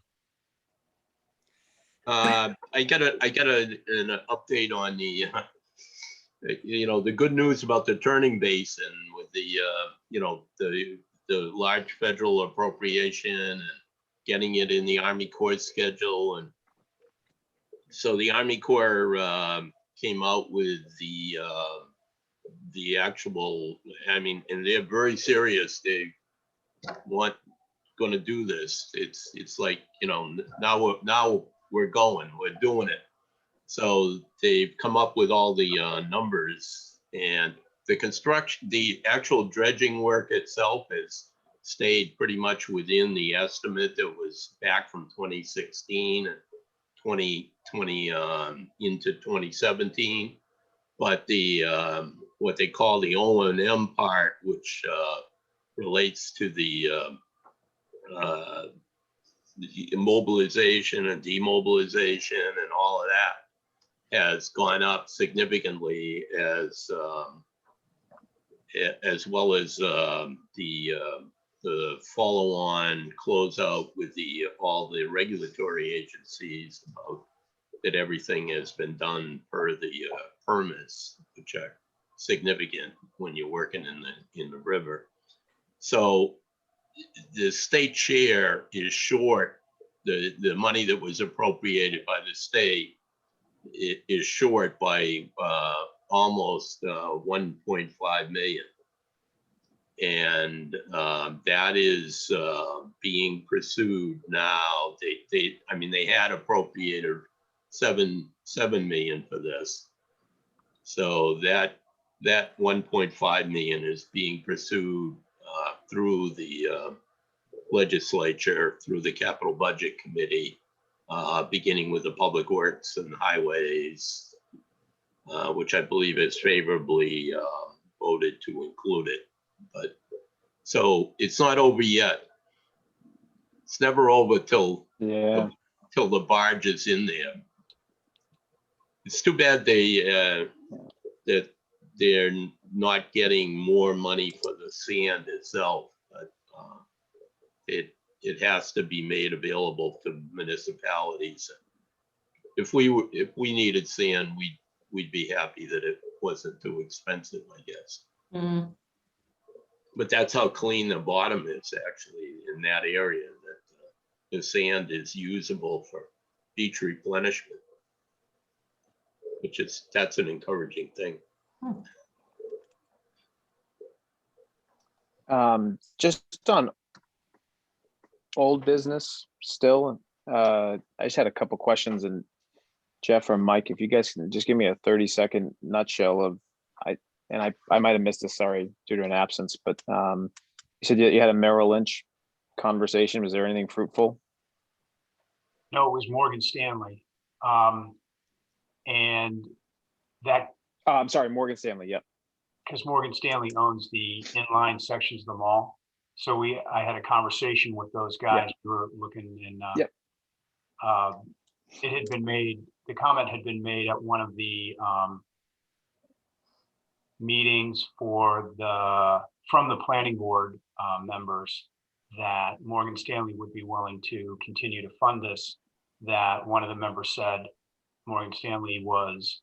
I got an update on the, the good news about the turning basin with the, the large federal appropriation and getting it in the Army Corps schedule. And so the Army Corps came out with the actual, and they're very serious. They going to do this. It's like, now we're doing it. So they've come up with all the numbers, and the actual dredging work itself has stayed pretty much within the estimate that was back from 2016 and 2020 into 2017. But the what they call the O&M part, which relates to the mobilization and demobilization and all of that, has gone up significantly, as well as the follow-on closeout with all the regulatory agencies about that everything has been done per the permits, which are significant when you're working in the river. So the state share is short. The money that was appropriated by the state is short by almost 1.5 million. And that is being pursued now. They had appropriated 7 million for this. So that 1.5 million is being pursued through the legislature, through the capital budget committee, beginning with the public works and highways, which I believe is favorably voted to include it. But so it's not over yet. It's never over till the barge is in there. It's too bad that they're not getting more money for the sand itself, but it has to be made available to municipalities. If we needed sand, we'd be happy that it wasn't too expensive, I guess. Mm. But that's how clean the bottom is actually in that area, that the sand is usable for beach replenishment, that's an encouraging thing. Just on old business still, I just had a couple questions, and Jeff or Mike, if you guys can just give me a 30-second nutshell of, I might have missed this, sorry, due to an absence, but you said you had a Merrill Lynch conversation. Was there anything fruitful? No, it was Morgan Stanley. And that, I'm sorry, Morgan Stanley. Yep. because Morgan Stanley owns the inline sections of the mall. So I had a conversation with those guys who were looking, and it had been made, the comment had been made at one of the meetings from the planning board members, that Morgan Stanley would be willing to continue to fund this. That one of the members said Morgan Stanley was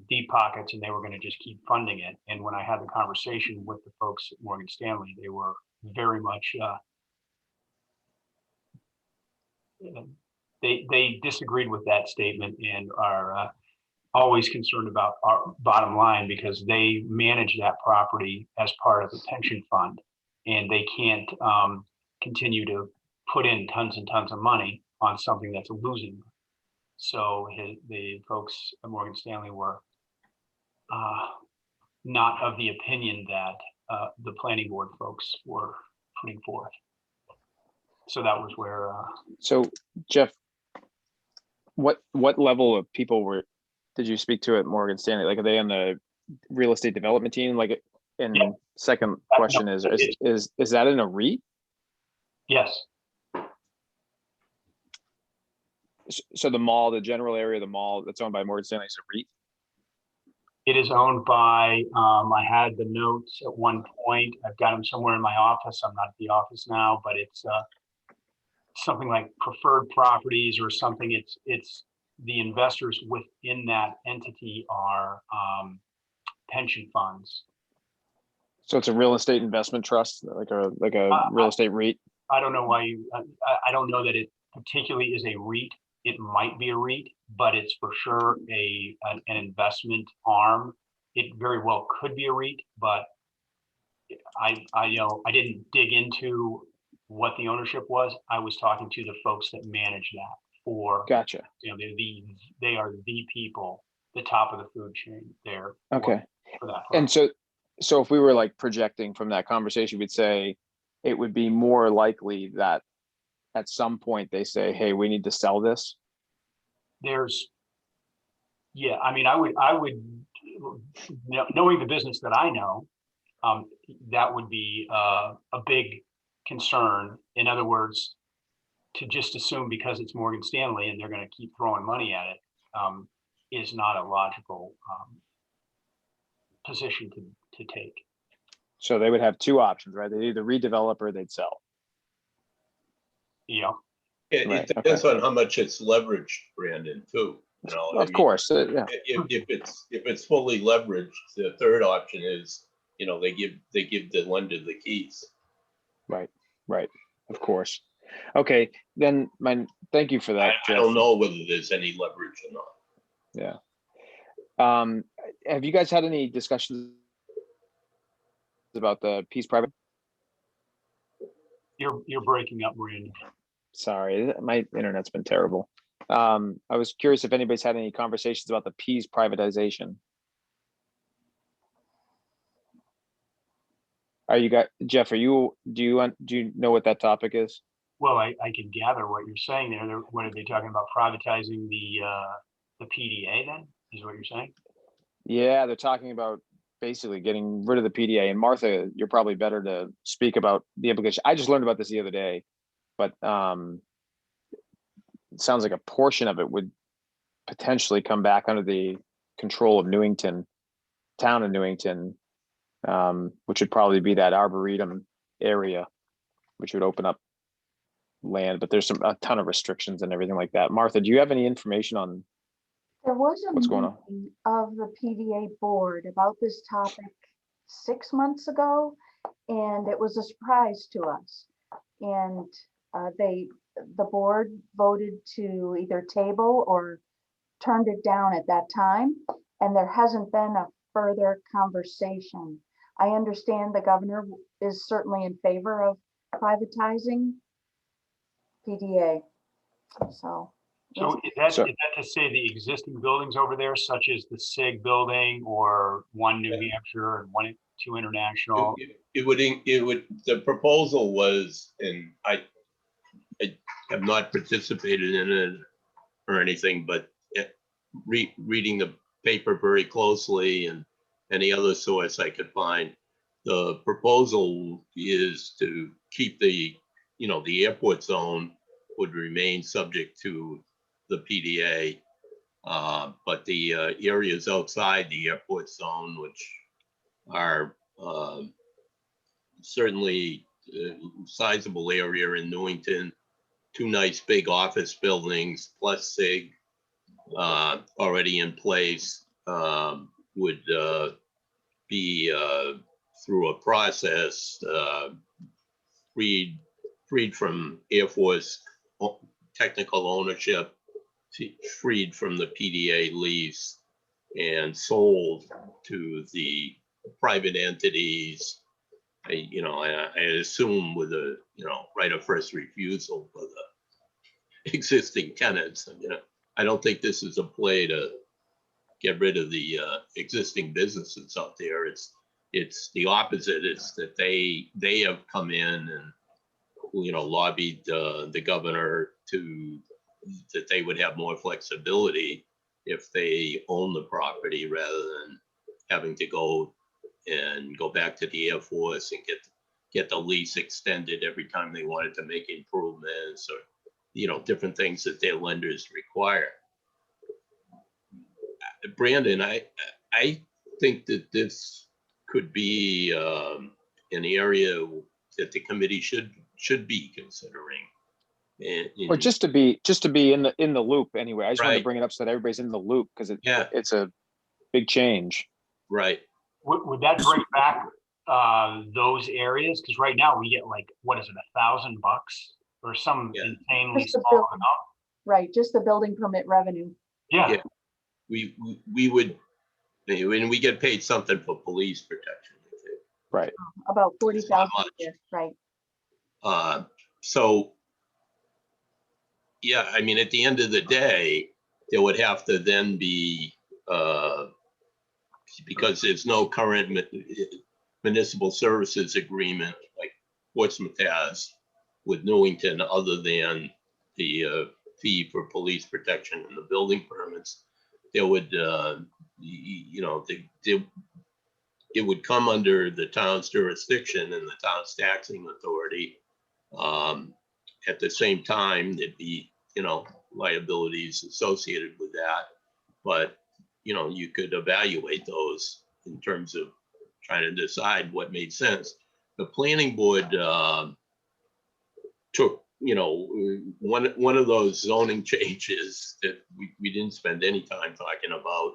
deep pockets and they were going to just keep funding it. And when I had the conversation with the folks at Morgan Stanley, they were very much they disagreed with that statement and are always concerned about our bottom line because they manage that property as part of the pension fund, and they can't continue to put in tons and tons of money on something that's losing. So the folks at Morgan Stanley were not of the opinion that the planning board folks were putting forth. So that was where. So Jeff, what level of people did you speak to at Morgan Stanley? Like, are they on the real estate development team? Like, and Yeah. second question is that in a REIT? Yes. So the mall, the general area of the mall that's owned by Morgan Stanley is a REIT? It is owned by, I had the notes at one point. I've got them somewhere in my office. I'm not at the office now, but it's something like Preferred Properties or something. It's the investors within that entity are pension funds. So it's a real estate investment trust, like a real estate REIT? I don't know why I don't know that it particularly is a REIT. It might be a REIT, but it's for sure an investment arm. It very well could be a REIT, but I didn't dig into what the ownership was. I was talking to the folks that manage that for. Gotcha. They are the people, the top of the food chain there. Okay. For that. And so if we were like projecting from that conversation, we'd say it would be more likely that at some point they say, hey, we need to sell this. I mean, I would, knowing the business that I know, that would be a big concern. In other words, to just assume because it's Morgan Stanley and they're going to keep throwing money at it is not a logical position to take. So they would have two options, right? They'd either redevelop or they'd sell. Yeah. It depends on how much it's leveraged, Brandon, too. Of course, yeah. If it's fully leveraged, the third option is, they give the lender the keys. Right. Of course. Okay, then thank you for that, I Jeff. don't know whether there's any leverage or not. Yeah. Have you guys had any discussions about the Peace Private? You're breaking up, Brandon. Sorry, my internet's been terrible. I was curious if anybody's had any conversations about the Peace privatization. Jeff, do you know what that topic is? Well, I can gather what you're saying there. What are they talking about? Privatizing the PDA then, is what you're saying? Yeah, they're talking about basically getting rid of the PDA. And Martha, you're probably better to speak about the implication. I just learned about this the other day, but it sounds like a portion of it would potentially come back under the control of town of Newington, which would probably be that Arboretum area, which would open up land, but there's a ton of restrictions and everything like that. Martha, do you have any information on There was a what's going on? meeting of the PDA board about this topic 6 months ago, and it was a surprise to us. And the board voted to either table or turned it down at that time, and there hasn't been a further conversation. I understand the governor is certainly in favor of privatizing PDA. So is that to say the existing buildings over there, such as the SIG building or One New Hampshire and 2 International? It would, the proposal was, and I have not participated in it or anything, but reading the paper very closely and any other source I could find, the proposal is to keep the airport zone would remain subject to the PDA, but the areas outside the airport zone, which are certainly a sizable area in Newington, 2 nice big office buildings plus SIG already in place, would be through a process freed from Air Force technical ownership, freed from the PDA lease, and sold to the private entities. I assume with a, right of first refusal for the existing tenants. I don't think this is a play to get rid of the existing businesses out there. It's the opposite. It's that they have come in and, lobbied the governor that they would have more flexibility if they own the property rather than having to go back to the Air Force and get the lease extended every time they wanted to make improvements or, different things that their lenders require. Brandon, I think that this could be an area that the committee should be considering. Or just to be in the loop anyway. I just wanted to Right. bring it up so that everybody's in the loop because Yeah. it's a big change. Right. Would that bring back those areas? Because right now we get like, what is it, $1,000 or some Yeah. insanely Just the small building. amount? Right, just the building permit revenue, Yeah, Yeah. We would, when we get paid something for police protection. Right. about It's not 40,000 a much. year, right? So, yeah, I mean, at the end of the day, there would have to then be, because there's no current municipal services agreement like Portsmouth has with Newington, other than the fee for police protection and the building permits, there would, it would come under the town's jurisdiction and the town's taxing authority. At the same time, there'd be, liabilities associated with that. But, you could evaluate those in terms of trying to decide what made sense. The planning board took, one of those zoning changes that we didn't spend any time talking about.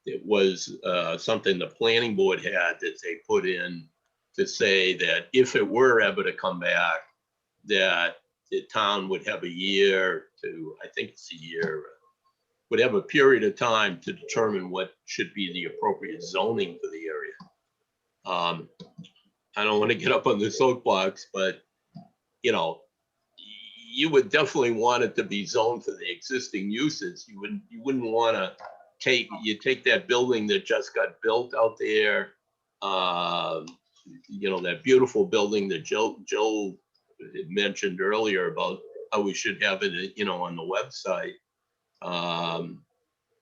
It was something the planning board had that they put in to say that if it were ever to come back, that the town would have a year to, I think it's a year, would have a period of time to determine what should be the appropriate zoning for the area. I don't want to get up on the soapbox, but, you would definitely want it to be zoned for the existing uses. You wouldn't want to take that building that just got built out there, that beautiful building that Joe had mentioned earlier about how we should have it, on the website.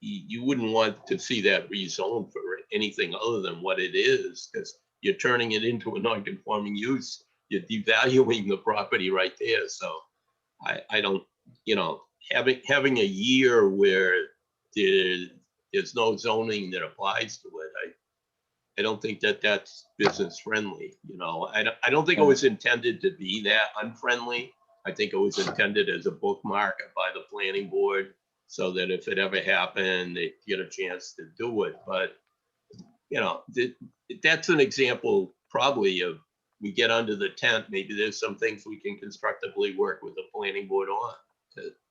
You wouldn't want to see that rezoned for anything other than what it is, because you're turning it into a non-conforming use. You're devaluing the property right there. So I don't, having a year where there's no zoning that applies to it, I don't think that that's business friendly. I don't think it was intended to be that unfriendly. I think it was intended as a bookmark by the planning board so that if it ever happened, they get a chance to do it. But, that's an example probably of, we get under the tent, maybe there's some things we can constructively work with the planning board on.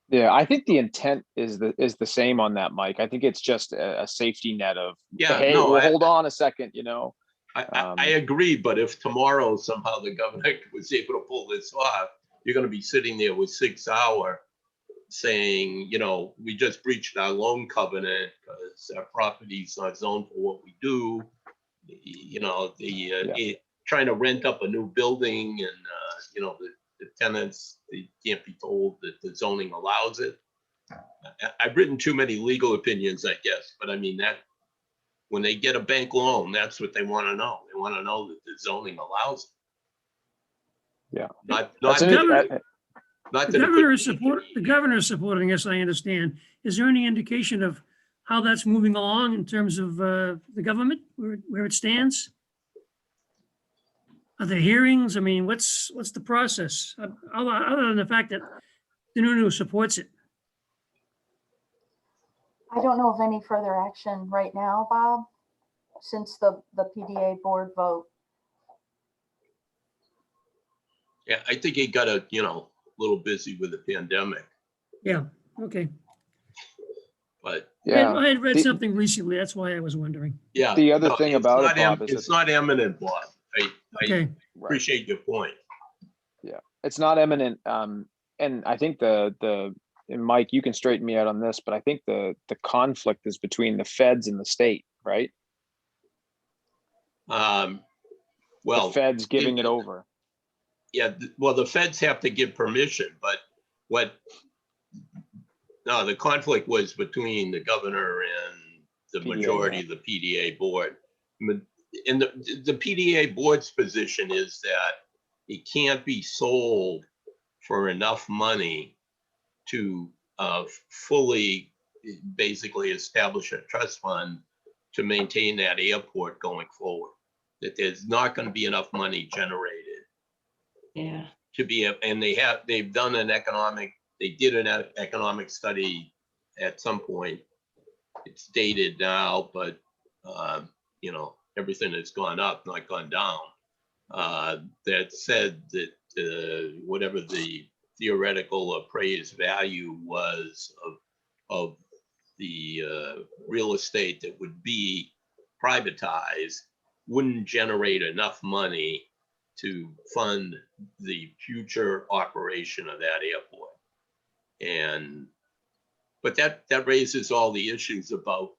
Yeah, I think the intent is the same on that, Mike. I think it's just a safety net of, Yeah, hey, no, well, hold on a second, I agree, but if tomorrow somehow the governor was able to pull this off, you're gonna be sitting there with 6 Hour saying, we just breached our loan covenant because our property's not zoned for what we do. Trying to rent up a new building and, the tenants, they can't be told that the zoning allows it. I've written too many legal opinions, I guess, but I mean that when they get a bank loan, that's what they want to know. They want to know that the zoning allows it. Yeah. Not The that governor is supporting this, I understand. Is there any indication of how that's moving along in terms of the government, where it stands? Are there hearings? I mean, what's the process? Other than the fact that Sununu supports it. I don't know of any further action right now, Bob, since the PDA board vote. Yeah, I think he got a little busy with the pandemic. Yeah, okay. But Yeah. I had read The- something recently. That's why I was wondering. yeah. The other no, thing it's about it, not Bob, is it's not eminent, Bob. I Okay, Right. appreciate your point. It's not eminent. And I think and Mike, you can straighten me out on this, but I think the conflict is between the feds and the state, right? The The feds giving it it- over. Yeah, well, the feds have to give permission, but no, the conflict was between the governor and the PDA, majority of the PDA board. And the PDA board's position is that it can't be sold for enough money to fully, basically establish a trust fund to maintain that airport going forward. That there's not going to be enough money generated Yeah. to be, and they've done they did an economic study at some point. It's dated now, but, everything has gone up, not gone down. That said that whatever the theoretical appraised value was of the real estate that would be privatized wouldn't generate enough money to fund the future operation of that airport. But that raises all the issues about,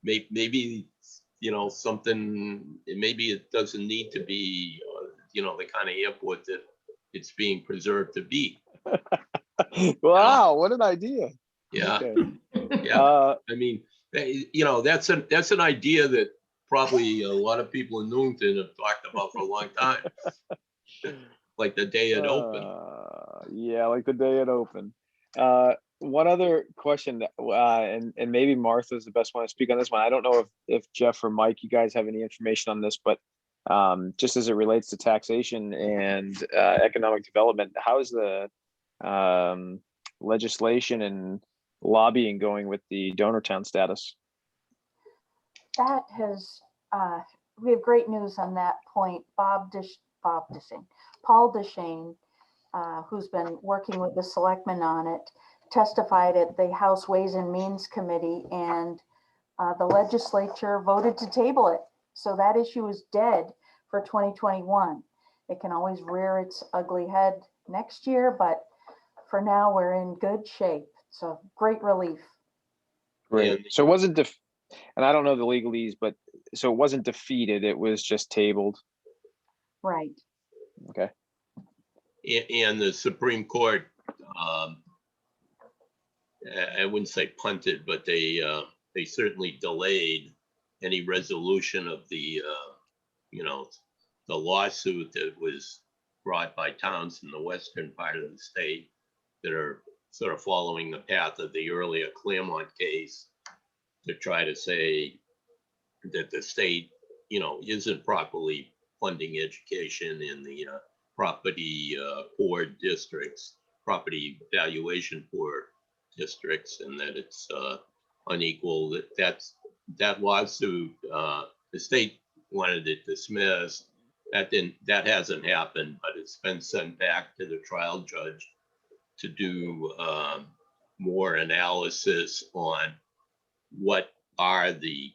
maybe, maybe it doesn't need to be, the kind of airport that it's being preserved to be. Wow, what an idea. Yeah, Okay. yeah. I mean, that's an idea that probably a lot of people in Newington have talked about for a long time. Like the day it opened. Yeah, like the day it opened. One other question, and maybe Martha's the best one to speak on this one. I don't know if Jeff or Mike, you guys have any information on this, but just as it relates to taxation and economic development, how is the legislation and lobbying going with the donor town status? That has, we have great news on that point. Paul Deshane, who's been working with the selectmen on it, testified at the House Ways and Means Committee, and the legislature voted to table it. So that issue is dead for 2021. It can always rear its ugly head next year, but for now we're in good shape. So great relief. Great. And- So it wasn't, and I don't know the legalese, but so it wasn't defeated, it was just tabled. Right. Okay. And the Supreme Court, I wouldn't say punted, but they certainly delayed any resolution of the lawsuit that was brought by towns in the western part of the state that are sort of following the path of the earlier Claremont case to try to say that the state, isn't properly funding education in the property poor districts, property valuation poor districts, and that it's unequal. That lawsuit, the state wanted it dismissed. That hasn't happened, but it's been sent back to the trial judge to do more analysis on what are the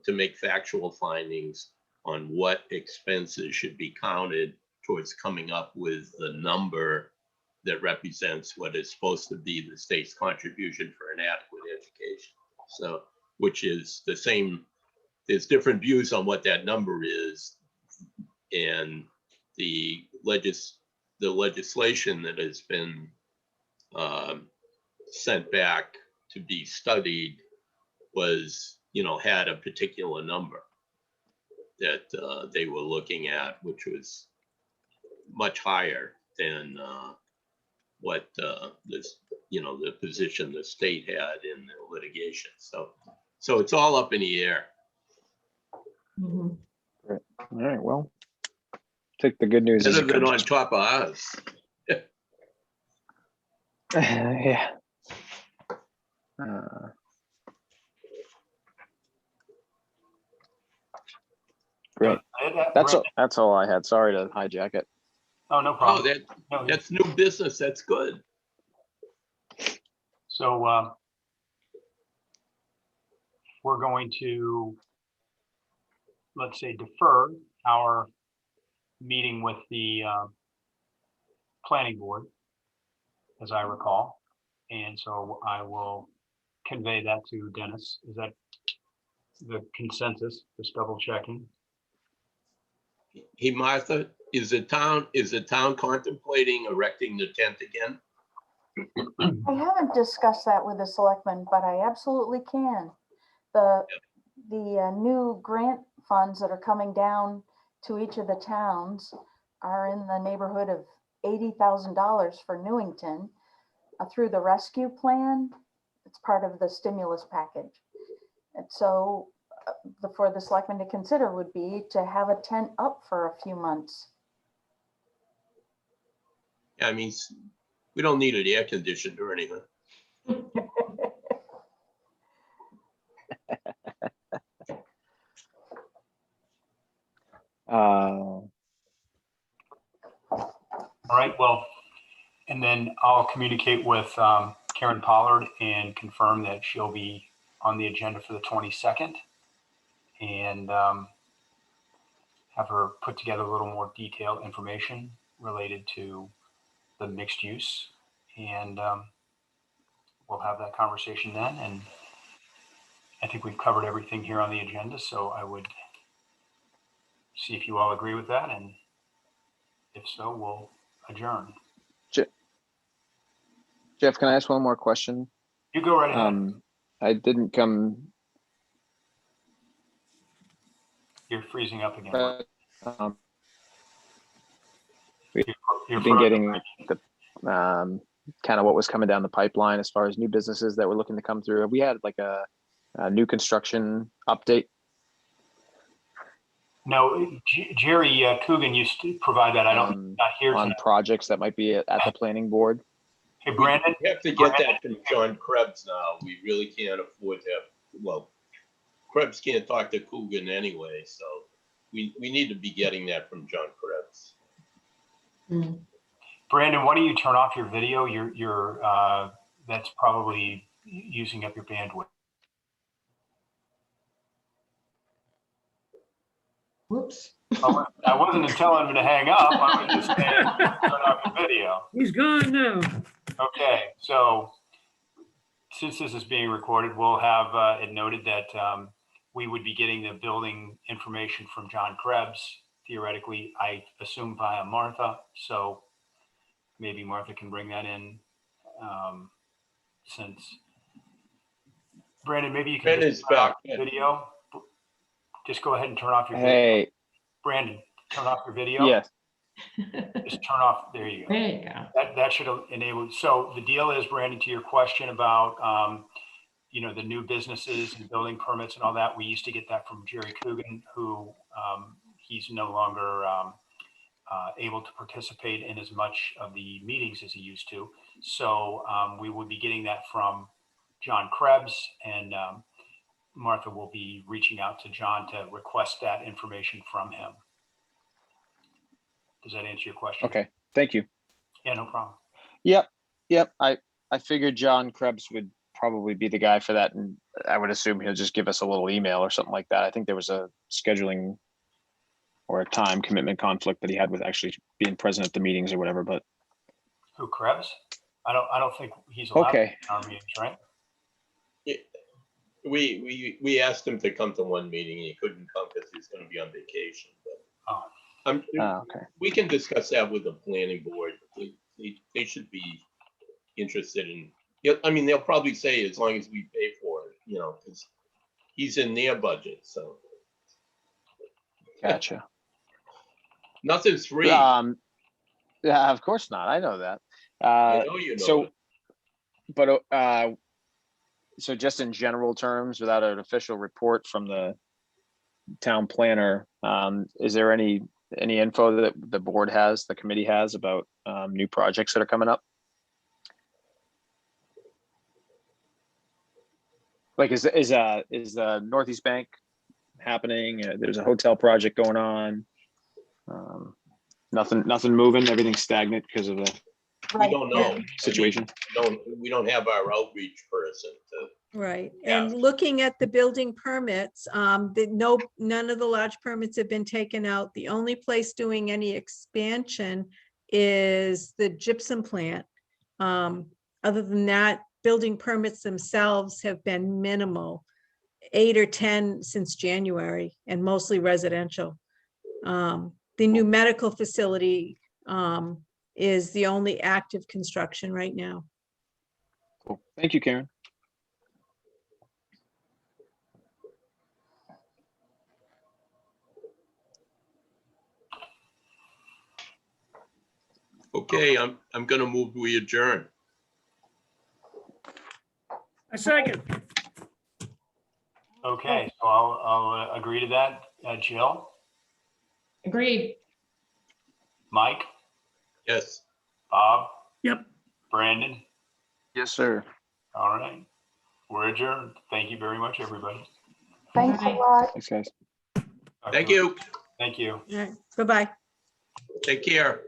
to make factual findings on what expenses should be counted towards coming up with the number that represents what is supposed to be the state's contribution for an adequate education. So, which is the same, there's different views on what that number is. And the legislation that has been sent back to be studied was, had a particular number that they were looking at, which was much higher than what this, the position the state had in the litigation. So it's all up in the air. Mhm. All right, well, take the good news as Better it than on comes. top of us. Yeah. Great. That's all I had. Sorry to hijack it. Oh, no Oh, problem. No, that's new business. That's good. So we're going to, let's say, defer our meeting with the planning board, as I recall. And so I will convey that to Dennis. Is that the consensus? Just double checking. Hey, Martha, is the town contemplating erecting the tent again? I haven't discussed that with the selectmen, but I absolutely can. The new grant funds that are coming down to each of the towns are in the neighborhood of $80,000 for Newington through the rescue plan. It's part of the stimulus package. And so for the selectmen to consider would be to have a tent up for a few months. I mean, we don't need it air conditioned or anything. All right, well, and then I'll communicate with Karen Pollard and confirm that she'll be on the agenda for the 22nd, and have her put together a little more detailed information related to the mixed use. And we'll have that conversation then. And I think we've covered everything here on the agenda, so I would see if you all agree with that. And if so, we'll adjourn. Jeff, can I ask one more question? You go right ahead. I didn't come, You're freezing up again. um, You're we've been frozen. getting the, kind of what was coming down the pipeline as far as new businesses that were looking to come through. Have we had like a new construction update? No, Jerry Coogan used to provide that. I don't, not here On tonight. projects that might be at the planning board? Hey, Brandon, We have to get that from John Krebs now. We really can't afford to have, well, Krebs can't talk to Coogan anyway, so we need to be getting that from John Krebs. Brandon, why don't you turn off your video? You're that's probably using up your bandwidth. Whoops. I wasn't telling him to hang up. I was just saying turn off the video. He's gone now. Okay, so since this is being recorded, we'll have it noted that we would be getting the building information from John Krebs, theoretically, I assume via Martha. So maybe Martha can bring that in since Brandon, maybe you can Brandon's just turn off back. the video. Just go ahead and turn off your video. Hey, Brandon, turn off your video. yes, Just turn off, there you go. There you go. That should enable, so the deal is, Brandon, to your question about, you know, the new businesses and building permits and all that, we used to get that from Jerry Coogan, who he's no longer able to participate in as much of the meetings as he used to. So we would be getting that from John Krebs, and Martha will be reaching out to John to request that information from him. Does that answer your question? okay, thank you. Yeah, no problem. Yep. I figured John Krebs would probably be the guy for that, and I would assume he'll just give us a little email or something like that. I think there was a scheduling or a time commitment conflict that he had with actually being present at the meetings or whatever, but Who, Krebs? I don't think he's allowed okay. in our meetings, right? We asked him to come to one meeting and he couldn't come because he's gonna be on vacation, Oh. but Okay. we can discuss that with the planning board. They should be interested in, yeah, I mean, they'll probably say as long as we pay for it, you know, because he's in their budget, so Gotcha. nothing's free. Yeah, of course not. I know that. I know you know So, it. but so just in general terms, without an official report from the town planner, is there any info that the board has, the committee has about new projects that are coming up? Like, is the Northeast Bank happening? There's a hotel project going on. Nothing moving. Everything's stagnant because of the we Right, don't yeah. know. Situation. We don't have our outreach person to, Right, Yeah. and looking at the building permits, none of the large permits have been taken out. The only place doing any expansion is the gypsum plant. Other than that, building permits themselves have been minimal, 8 or 10 since January, and mostly residential. The new medical facility is the only active construction right now. Cool. Thank you, Karen. okay, I'm gonna move, we adjourn. A second. Okay, so I'll agree to that. Jill, Agreed. Mike, Yes. Bob, Yep. Brandon. Yes, sir. All right. We're adjourned. Thank you very much, everybody. Thanks a Bye. lot. Thanks, guys. Thank you. Thank you. All right, bye-bye. Take care.